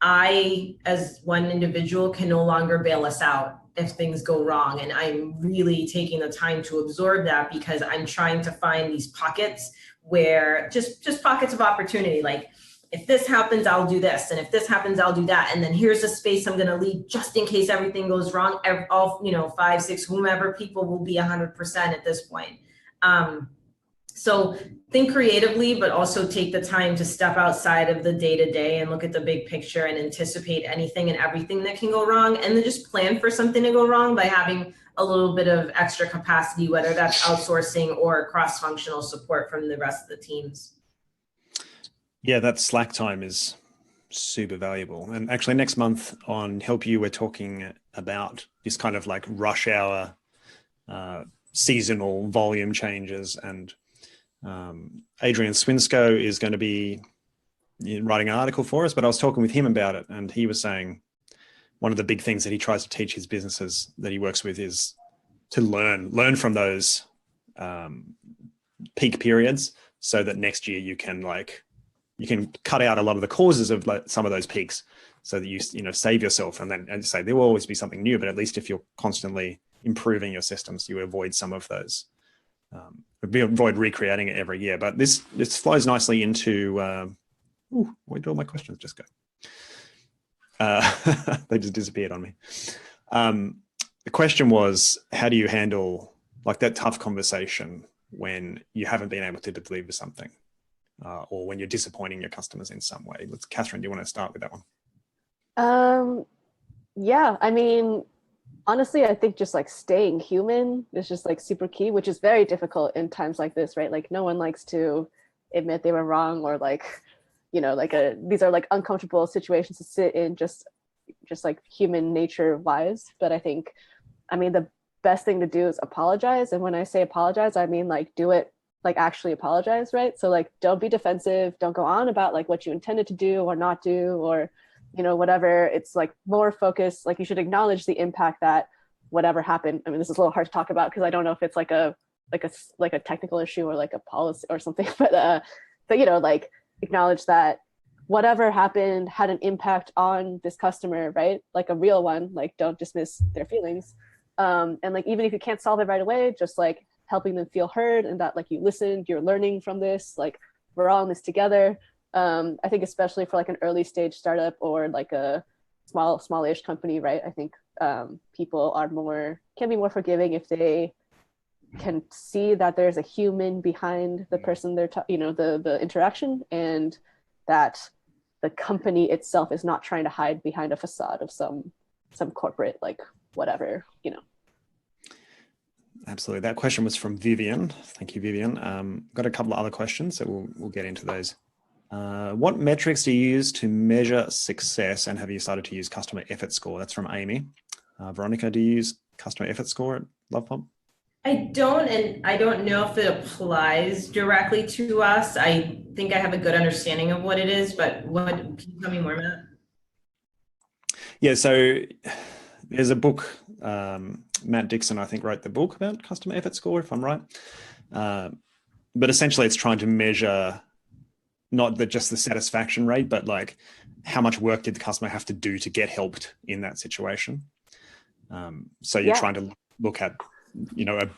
I, as one individual, can no longer bail us out if things go wrong. And I'm really taking the time to absorb that because I'm trying to find these pockets where just pockets of opportunity. Like, if this happens, I'll do this. And if this happens, I'll do that. And then here's a space I'm going to leave just in case everything goes wrong. All, 5, 6, whomever people will be 100% at this point. So think creatively, but also take the time to step outside of the day-to-day and look at the big picture and anticipate anything and everything that can go wrong. And then just plan for something to go wrong by having a little bit of extra capacity, whether that's outsourcing or cross-functional support from the rest of the teams. Yeah, that Slack time is super valuable. And actually next month on Help You, we're talking about this kind of like rush hour, seasonal volume changes. And Adrian Swinsko is going to be writing an article for us, but I was talking with him about it. And he was saying one of the big things that he tries to teach his businesses that he works with is to learn from those peak periods so that next year you can cut out a lot of the causes of some of those peaks so that you save yourself. And then, say, there will always be something new, but at least if you're constantly improving your systems, you avoid some of those. Avoid recreating it every year. But this flows nicely into, where did all my questions just go? They just disappeared on me. The question was, how do you handle like that tough conversation when you haven't been able to deliver something? Or when you're disappointing your customers in some way? Catherine, do you want to start with that one? Yeah, I mean, honestly, I think just like staying human is just like super key, which is very difficult in times like this, right? Like no one likes to admit they were wrong, or like, these are like uncomfortable situations to sit in just like human nature wise. But I think, the best thing to do is apologize. And when I say apologize, I mean like do it, like actually apologize, right? So like don't be defensive, don't go on about like what you intended to do or not do, or whatever. It's like more focused, like you should acknowledge the impact that whatever happened. This is a little hard to talk about because I don't know if it's like a technical issue or like a policy or something, but like acknowledge that whatever happened had an impact on this customer, right? Like a real one. Like don't dismiss their feelings. And like even if you can't solve it right away, just like helping them feel heard and that like you listened, you're learning from this, like we're all in this together. I think especially for like an early stage startup or like a smallish company, right? I think people can be more forgiving if they can see that there's a human behind the person they're the interaction, and that the company itself is not trying to hide behind a facade of some corporate like whatever. Absolutely. That question was from Vivian. Thank you, Vivian. Got a couple of other questions, so we'll get into those. What metrics do you use to measure success, and have you started to use customer effort score? That's from Amy. Veronica, do you use customer effort score at Lovepop? I don't, and I don't know if it applies directly to us. I think I have a good understanding of what it is, but can you tell me more, Matt? Yeah, so there's a book, Matt Dixon, I think, wrote the book about customer effort score, if I'm right. But essentially it's trying to measure not just the satisfaction rate, but like how much work did the customer have to do to get helped in that situation. So you're trying to look at,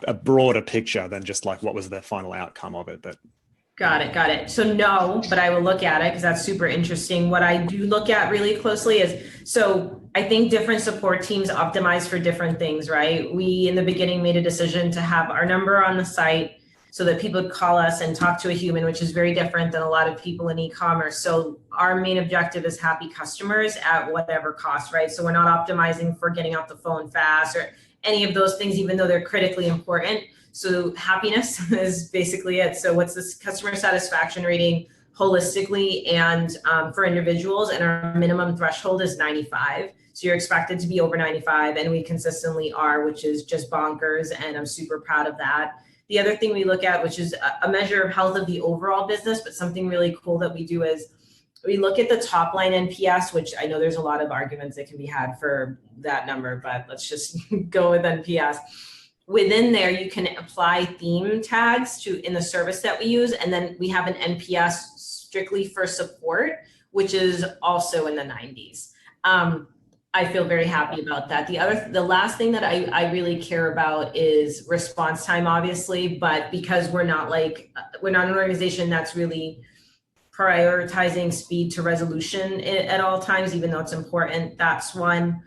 a broader picture than just like what was the final outcome of it. But Got it. So no, but I will look at it because that's super interesting. What I do look at really closely is, so I think different support teams optimize for different things, right? We, in the beginning, made a decision to have our number on the site so that people would call us and talk to a human, which is very different than a lot of people in e-commerce. So our main objective is happy customers at whatever cost, right? So we're not optimizing for getting off the phone fast or any of those things, even though they're critically important. So happiness is basically it. So what's this customer satisfaction rating holistically and for individuals, and our minimum threshold is 95. So you're expected to be over 95, and we consistently are, which is just bonkers, and I'm super proud of that. The other thing we look at, which is a measure of health of the overall business, but something really cool that we do is we look at the top line NPS, which I know there's a lot of arguments that can be had for that number, but let's just go with NPS. Within there, you can apply theme tags in the service that we use, and then we have an NPS strictly for support, which is also in the 90s. I feel very happy about that. The last thing that I really care about is response time, obviously, but because we're not an organization that's really prioritizing speed to resolution at all times, even though it's important, that's one.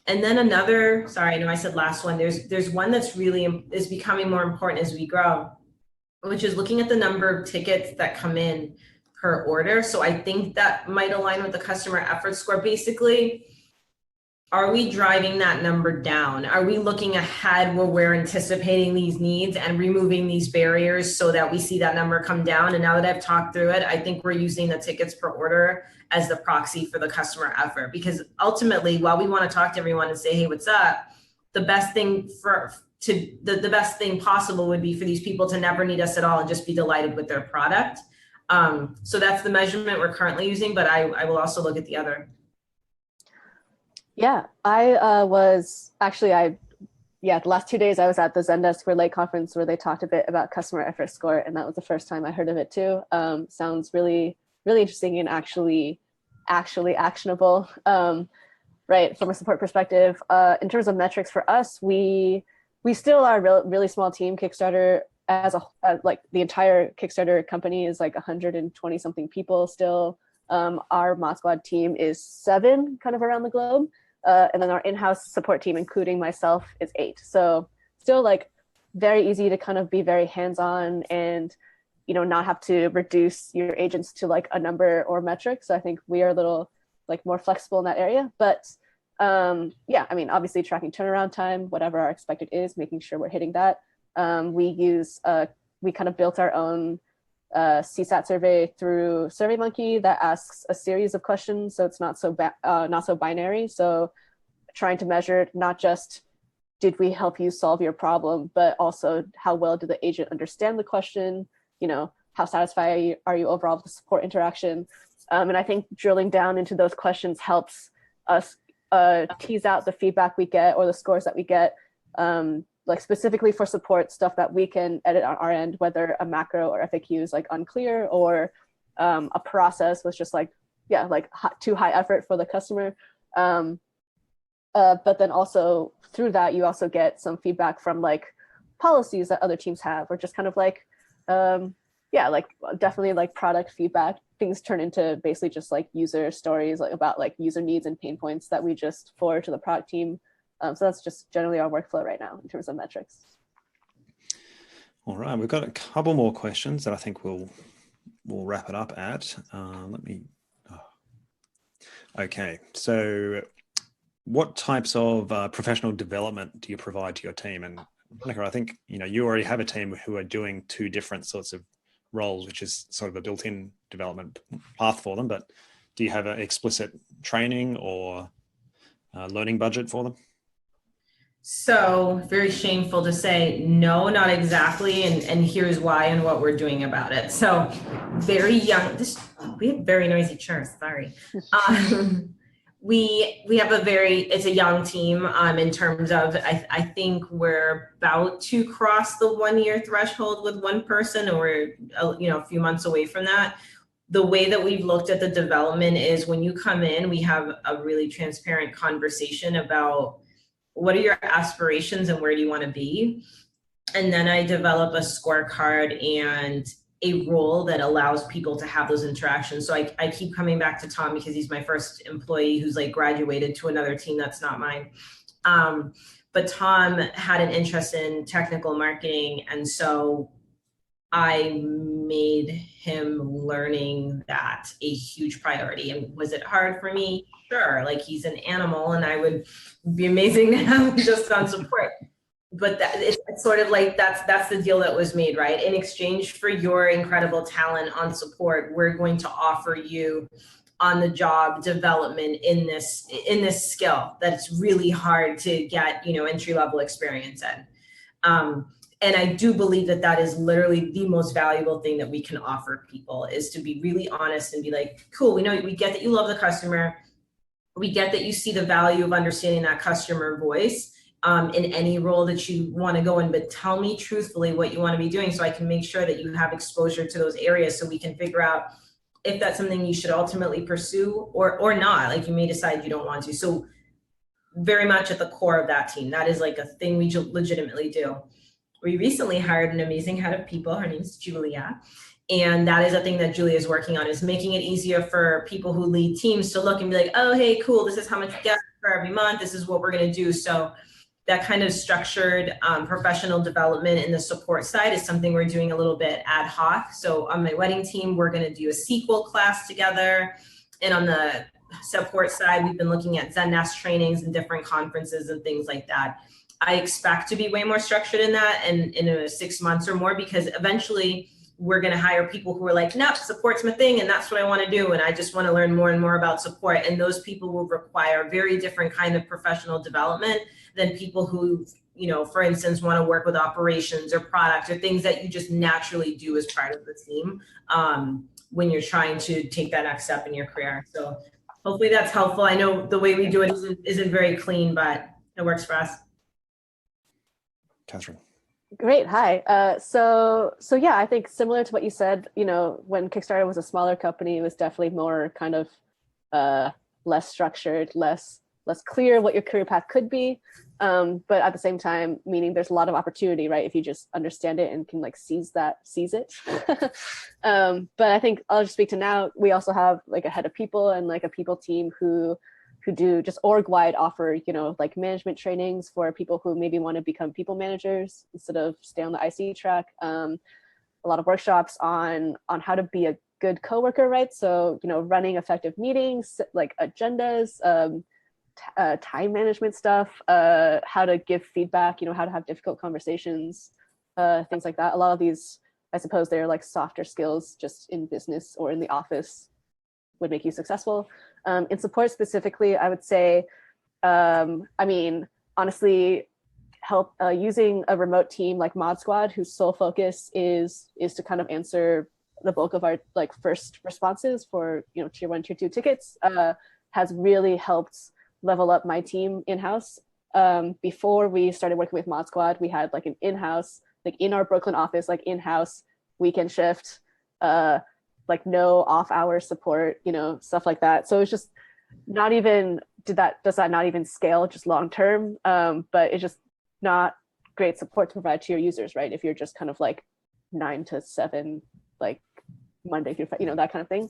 And then another, sorry, I know I said last one, there's one that's really is becoming more important as we grow, which is looking at the number of tickets that come in per order. So I think that might align with the customer effort score. Basically, are we driving that number down? Are we looking ahead where we're anticipating these needs and removing these barriers so that we see that number come down? And now that I've talked through it, I think we're using the tickets per order as the proxy for the customer effort. Because ultimately, while we want to talk to everyone and say, hey, what's up? The best thing the best thing possible would be for these people to never need us at all and just be delighted with their product. So that's the measurement we're currently using, but I will also look at the other. Yeah, I was actually, the last 2 days I was at the Zendesk Relay conference where they talked a bit about customer effort score, and that was the first time I heard of it too. Sounds really, really interesting and actually actionable. Right, from a support perspective, in terms of metrics for us, we still are a really small team. Kickstarter like the entire Kickstarter company is like 120 something people still. Our Mod Squad team is 7 kind of around the globe. And then our in-house support team, including myself, is 8. So still like very easy to kind of be very hands-on and, not have to reduce your agents to like a number or metric. So I think we are a little like more flexible in that area. But yeah, I mean, obviously tracking turnaround time, whatever our expected is, making sure we're hitting that. We kind of built our own CSAT survey through SurveyMonkey that asks a series of questions, so it's not so binary. So trying to measure not just did we help you solve your problem, but also how well did the agent understand the question, how satisfied are you overall with the support interaction. And I think drilling down into those questions helps us tease out the feedback we get or the scores that we get, like specifically for support stuff that we can edit on our end, whether a macro or FAQ is like unclear, or a process was just like too high effort for the customer. But then also through that, you also get some feedback from like policies that other teams have, or just kind of like, definitely like product feedback. Things turn into basically just like user stories, like about like user needs and pain points that we just forward to the product team. So that's just generally our workflow right now in terms of metrics. All right, we've got a couple more questions that I think we'll wrap it up at. Okay, so what types of professional development do you provide to your team? And Monica, I think you already have a team who are doing 2 different sorts of roles, which is sort of a built-in development path for them. But do you have an explicit training or learning budget for them? So very shameful to say, no, not exactly. And here's why and what we're doing about it. So very young, we have very noisy chairs, sorry. We have it's a young team in terms of, I think we're about to cross the 1-year threshold with one person, or we're a few months away from that. The way that we've looked at the development is when you come in, we have a really transparent conversation about what are your aspirations and where do you want to be? And then I develop a scorecard and a role that allows people to have those interactions. So I keep coming back to Tom because he's my first employee who's like graduated to another team that's not mine. But Tom had an interest in technical marketing. And so I made him learning that a huge priority. And was it hard for me? Sure, like he's an animal and I would be amazing to have just on support. But it's sort of like that's the deal that was made, right? In exchange for your incredible talent on support, we're going to offer you on the job development in this skill that's really hard to get, entry level experience in. And I do believe that that is literally the most valuable thing that we can offer people, is to be really honest and be like, cool, we get that you love the customer. We get that you see the value of understanding that customer voice in any role that you want to go in, but tell me truthfully what you want to be doing so I can make sure that you have exposure to those areas so we can figure out if that's something you should ultimately pursue or not. Like, you may decide you don't want to. So very much at the core of that team, that is like a thing we legitimately do. We recently hired an amazing head of people. Her name is Julia. And that is a thing that Julia is working on, is making it easier for people who lead teams to look and be like, oh, hey, cool, this is how much you get for every month. This is what we're going to do. So that kind of structured professional development in the support side is something we're doing a little bit ad hoc. So on my wedding team, we're going to do a SQL class together. And on the support side, we've been looking at Zendesk trainings and different conferences and things like that. I expect to be way more structured in that in 6 months or more, because eventually we're going to hire people who are like, nope, support's my thing and that's what I want to do. And I just want to learn more and more about support. And those people will require very different kind of professional development than people who, for instance, want to work with operations or product or things that you just naturally do as part of the team when you're trying to take that next step in your career. So hopefully that's helpful. I know the way we do it isn't very clean, but it works for us. Catherine. Great. Hi. So yeah, I think similar to what you said, when Kickstarter was a smaller company, it was definitely more kind of less structured, less clear what your career path could be. But at the same time, meaning there's a lot of opportunity, right? If you just understand it and can like seize it. But I think I'll just speak to now, we also have like a head of people and like a people team who do just org-wide offer, like management trainings for people who maybe want to become people managers instead of stay on the IC track. A lot of workshops on how to be a good coworker, right? So, running effective meetings, like agendas, time management stuff, how to give feedback, how to have difficult conversations, things like that. A lot of these, I suppose, they're like softer skills just in business or in the office would make you successful. In support specifically, I would say, honestly, help using a remote team like Mod Squad, whose sole focus is to kind of answer the bulk of our like first responses for tier 1, tier 2 tickets, has really helped level up my team in-house. Before we started working with Mod Squad, we had like an in-house, like in our Brooklyn office, like in-house weekend shift, like no off-hour support, stuff like that. So it's just not even, does that not even scale just long-term? But it's just not great support to provide to your users, right? If you're just kind of like 9 to 7, like Monday through Friday, that kind of thing.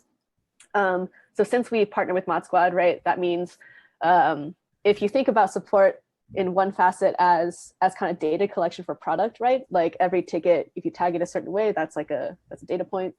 So since we partner with Mod Squad, right, that means if you think about support in one facet as kind of data collection for product, right? Like every ticket, if you tag it a certain way, that's a data point.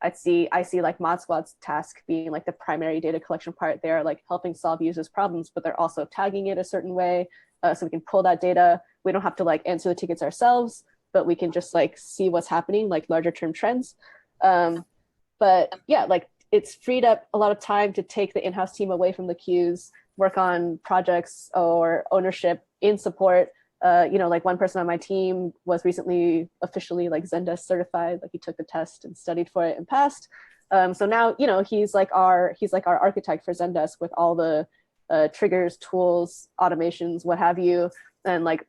I see like Mod Squad's task being like the primary data collection part. They're like helping solve users' problems, but they're also tagging it a certain way so we can pull that data. We don't have to like answer the tickets ourselves, but we can just like see what's happening, like larger term trends. But yeah, like it's freed up a lot of time to take the in-house team away from the queues, work on projects or ownership in support. Like one person on my team was recently officially like Zendesk certified, like he took the test and studied for it and passed. So now, he's like our architect for Zendesk with all the triggers, tools, automations, what have you, and like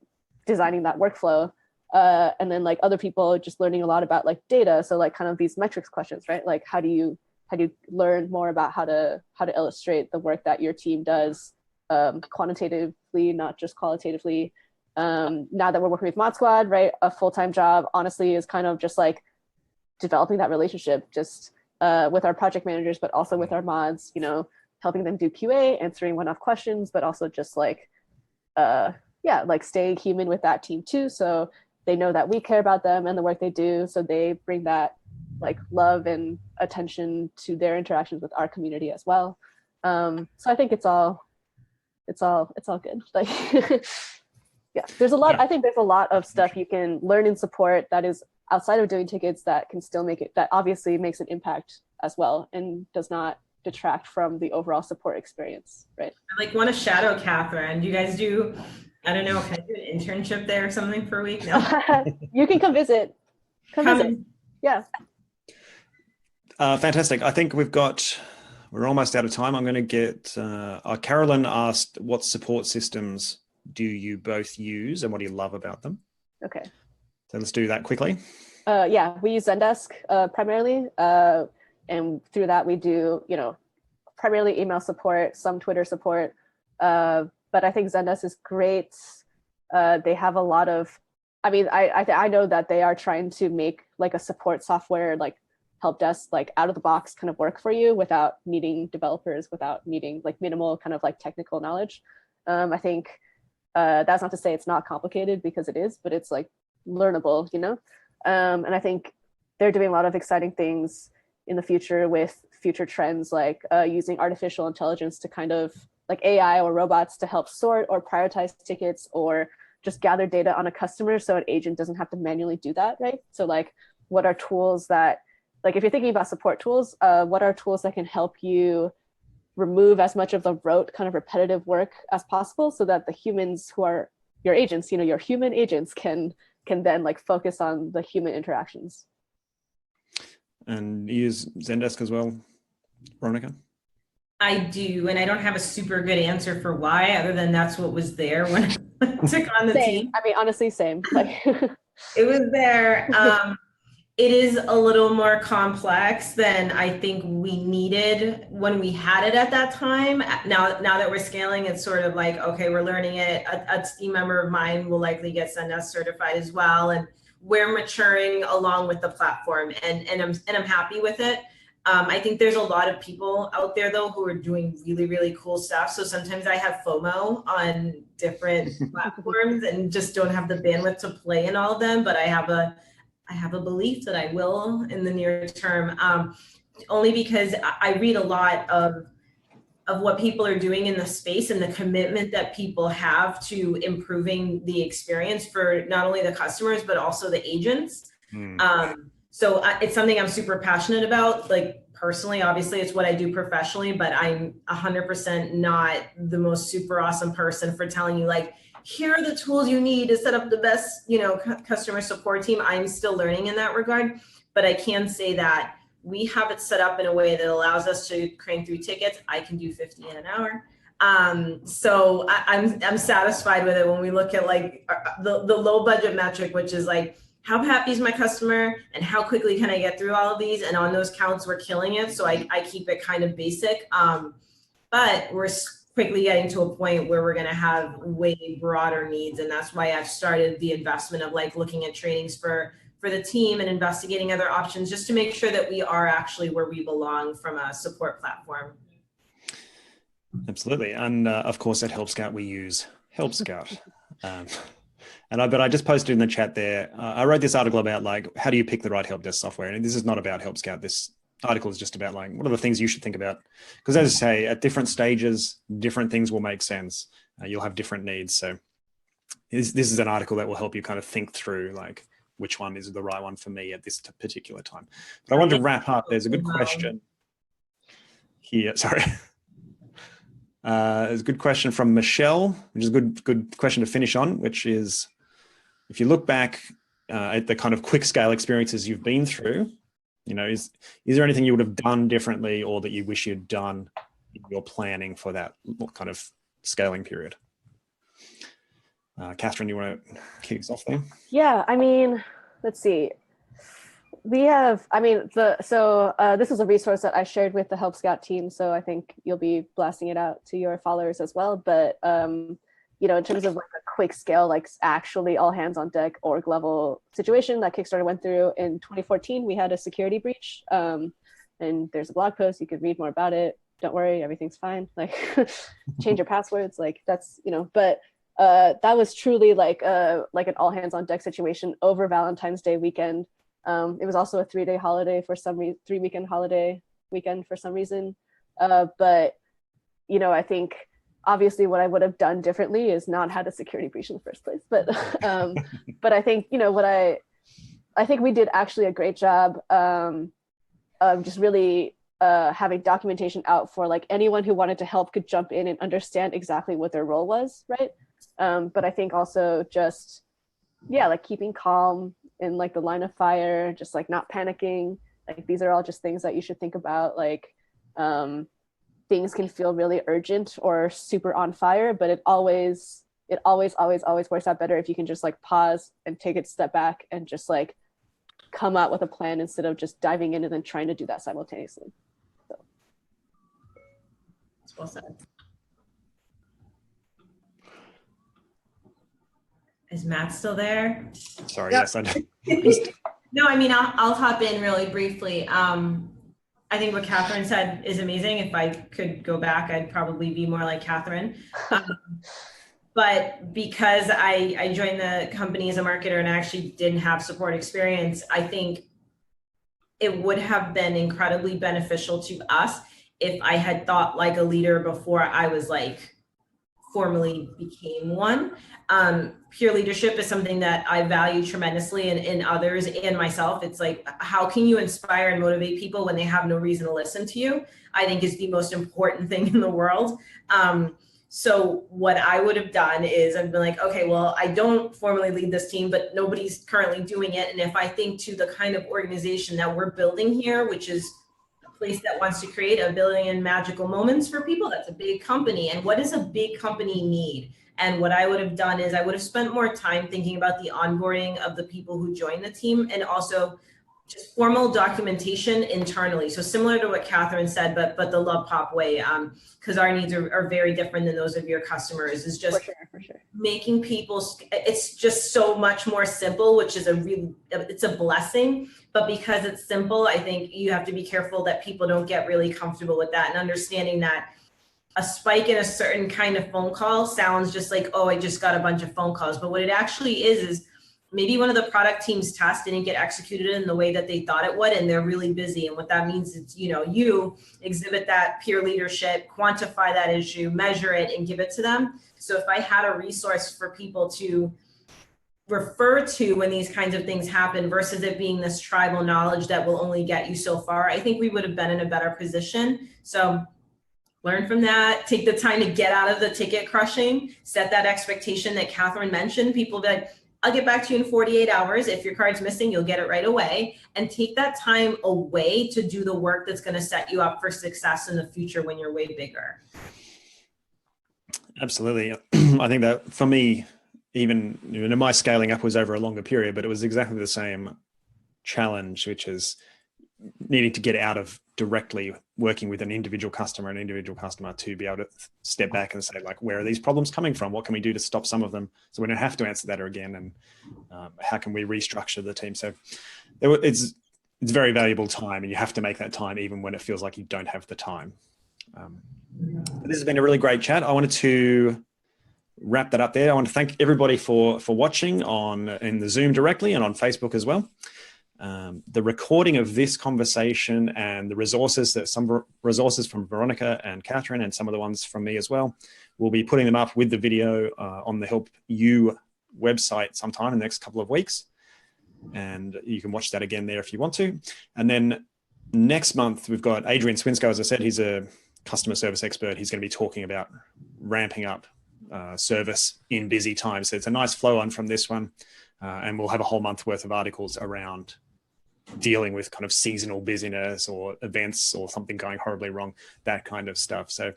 designing that workflow. And then like other people just learning a lot about like data. So like kind of these metrics questions, right? Like how do you learn more about how to illustrate the work that your team does quantitatively, not just qualitatively. Now that we're working with Mod Squad, right, a full-time job honestly is kind of just like developing that relationship just with our project managers, but also with our mods, helping them do QA, answering one-off questions, but also just like like staying human with that team too, so they know that we care about them and the work they do, so they bring that like love and attention to their interactions with our community as well. So I think it's all good. Like yeah, there's a lot. I think there's a lot of stuff you can learn in support that is outside of doing tickets that can still make it, that obviously makes an impact as well, and does not detract from the overall support experience, right? I like want to shadow Catherine. Do you guys do, I don't know, can I do an internship there or something for a week? No. You can come visit. Come visit. Yeah. Fantastic. I think we're almost out of time. I'm going to get, Carolyn asked, what support systems do you both use and what do you love about them? Okay. So let's do that quickly. Yeah, we use Zendesk primarily. And through that, we do, primarily email support, some Twitter support. But I think Zendesk is great. They have a lot of, I know that they are trying to make like a support software, like help desk, like out of the box kind of work for you without needing developers, without needing like minimal kind of like technical knowledge. I think that's not to say it's not complicated, because it is, but it's like learnable, and I think they're doing a lot of exciting things in the future with future trends, like using artificial intelligence to kind of like AI or robots to help sort or prioritize tickets or just gather data on a customer so an agent doesn't have to manually do that, right? So like, what are tools that, like if you're thinking about support tools, what are tools that can help you remove as much of the rote kind of repetitive work as possible so that the humans who are your agents, your human agents can then like focus on the human interactions. And you use Zendesk as well, Veronica? I do, and I don't have a super good answer for why, other than that's what was there when I took on the team. Honestly, same. Like it was there. It is a little more complex than I think we needed when we had it at that time. Now that we're scaling, it's sort of like, okay, we're learning it. A team member of mine will likely get Zendesk certified as well, and we're maturing along with the platform, and I'm happy with it. I think there's a lot of people out there though who are doing really, really cool stuff. So sometimes I have FOMO on different platforms and just don't have the bandwidth to play in all of them. But I have a belief that I will in the near term, only because I read a lot of what people are doing in the space and the commitment that people have to improving the experience for not only the customers, but also the agents. So it's something I'm super passionate about. Like personally, obviously it's what I do professionally, but I'm 100% not the most super awesome person for telling you like, here are the tools you need to set up the best, customer support team. I'm still learning in that regard, but I can say that we have it set up in a way that allows us to crank through tickets. I can do 50 in an hour. So I'm satisfied with it when we look at like the low budget metric, which is like, how happy is my customer and how quickly can I get through all of these? And on those counts, we're killing it. So I keep it kind of basic, but we're quickly getting to a point where we're going to have way broader needs. And that's why I've started the investment of like looking at trainings for the team and investigating other options just to make sure that we are actually where we belong from a support platform. Absolutely. And of course at Help Scout, we use Help Scout. But I just posted in the chat there, I wrote this article about like, how do you pick the right help desk software? And this is not about Help Scout. This article is just about like, what are the things you should think about? Because as I say, at different stages, different things will make sense. You'll have different needs. So this is an article that will help you kind of think through like, which one is the right one for me at this particular time. But I wanted to wrap up. There's a good question here. Sorry. There's a good question from Michelle, which is a good question to finish on, which is, if you look back at the kind of quick scale experiences you've been through, is there anything you would have done differently or that you wish you'd done in your planning for that kind of scaling period? Catherine, you want to kick us off there? Yeah, let's see. We have, this is a resource that I shared with the Help Scout team, so I think you'll be blasting it out to your followers as well. But, in terms of like a quick scale, like actually all hands on deck org level situation that Kickstarter went through in 2014, we had a security breach. And there's a blog post, you can read more about it. Don't worry, everything's fine. Like change your passwords, like that's, but that was truly like an all hands on deck situation over Valentine's Day weekend. It was also a 3-day holiday for some 3-weekend holiday weekend for some reason. But, I think obviously what I would have done differently is not had a security breach in the first place. But but I think, I think we did actually a great job of just really having documentation out for like anyone who wanted to help could jump in and understand exactly what their role was, right? But I think also just, yeah, like keeping calm in like the line of fire, just like not panicking. Like these are all just things that you should think about. Like things can feel really urgent or super on fire, but it always works out better if you can just like pause and take a step back and just like come out with a plan instead of just diving in and then trying to do that simultaneously. So. That's well said. Is Matt still there? Sorry, Yep. yes, I know. No, I mean, I'll hop in really briefly. I think what Catherine said is amazing. If I could go back, I'd probably be more like Catherine. But because I joined the company as a marketer and I actually didn't have support experience, I think it would have been incredibly beneficial to us if I had thought like a leader before I was like formally became one. Peer leadership is something that I value tremendously in others and myself. It's like, how can you inspire and motivate people when they have no reason to listen to you? I think is the most important thing in the world. So what I would have done is I've been like, okay, well, I don't formally lead this team, but nobody's currently doing it. And if I think to the kind of organization that we're building here, which is a place that wants to create 1 billion magical moments for people, that's a big company. And what does a big company need? And what I would have done is I would have spent more time thinking about the onboarding of the people who join the team and also just formal documentation internally. So similar to what Catherine said, but the Love Pop way, because our needs are very different than those of your customers, is just for sure. making people, it's just so much more simple, which is it's a blessing. But because it's simple, I think you have to be careful that people don't get really comfortable with that and understanding that a spike in a certain kind of phone call sounds just like, oh, I just got a bunch of phone calls. But what it actually is maybe one of the product team's tasks didn't get executed in the way that they thought it would, and they're really busy. And what that means is, you exhibit that peer leadership, quantify that issue, measure it, and give it to them. So if I had a resource for people to refer to when these kinds of things happen versus it being this tribal knowledge that will only get you so far, I think we would have been in a better position. So learn from that, take the time to get out of the ticket crushing, set that expectation that Catherine mentioned. People that I'll get back to you in 48 hours. If your card's missing, you'll get it right away. And take that time away to do the work that's going to set you up for success in the future when you're way bigger. Absolutely. I think that for me, even my scaling up was over a longer period, but it was exactly the same challenge, which is needing to get out of directly working with an individual customer to be able to step back and say, like, where are these problems coming from? What can we do to stop some of them so we don't have to answer that again? And how can we restructure the team? So it's very valuable time, and you have to make that time even when it feels like you don't have the time. This has been a really great chat. I wanted to wrap that up there. I want to thank everybody for watching in the Zoom directly and on Facebook as well. The recording of this conversation and the resources, some resources from Veronica and Catherine and some of the ones from me as well, we'll be putting them up with the video on the Help You website sometime in the next couple of weeks. And you can watch that again there if you want to. And then next month, we've got Adrian Swinsko. As I said, he's a customer service expert. He's going to be talking about ramping up service in busy times. So it's a nice flow on from this one. And we'll have a whole month worth of articles around dealing with kind of seasonal busyness or events or something going horribly wrong, that kind of stuff. So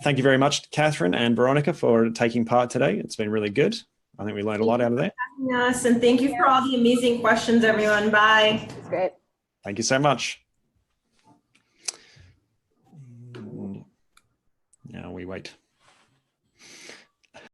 thank you very much, Catherine and Veronica, for taking part today. It's been really good. I think we learned a lot out of that. Yes, and thank you for all the amazing questions, everyone. Bye. It's great. Thank you so much. Now we wait.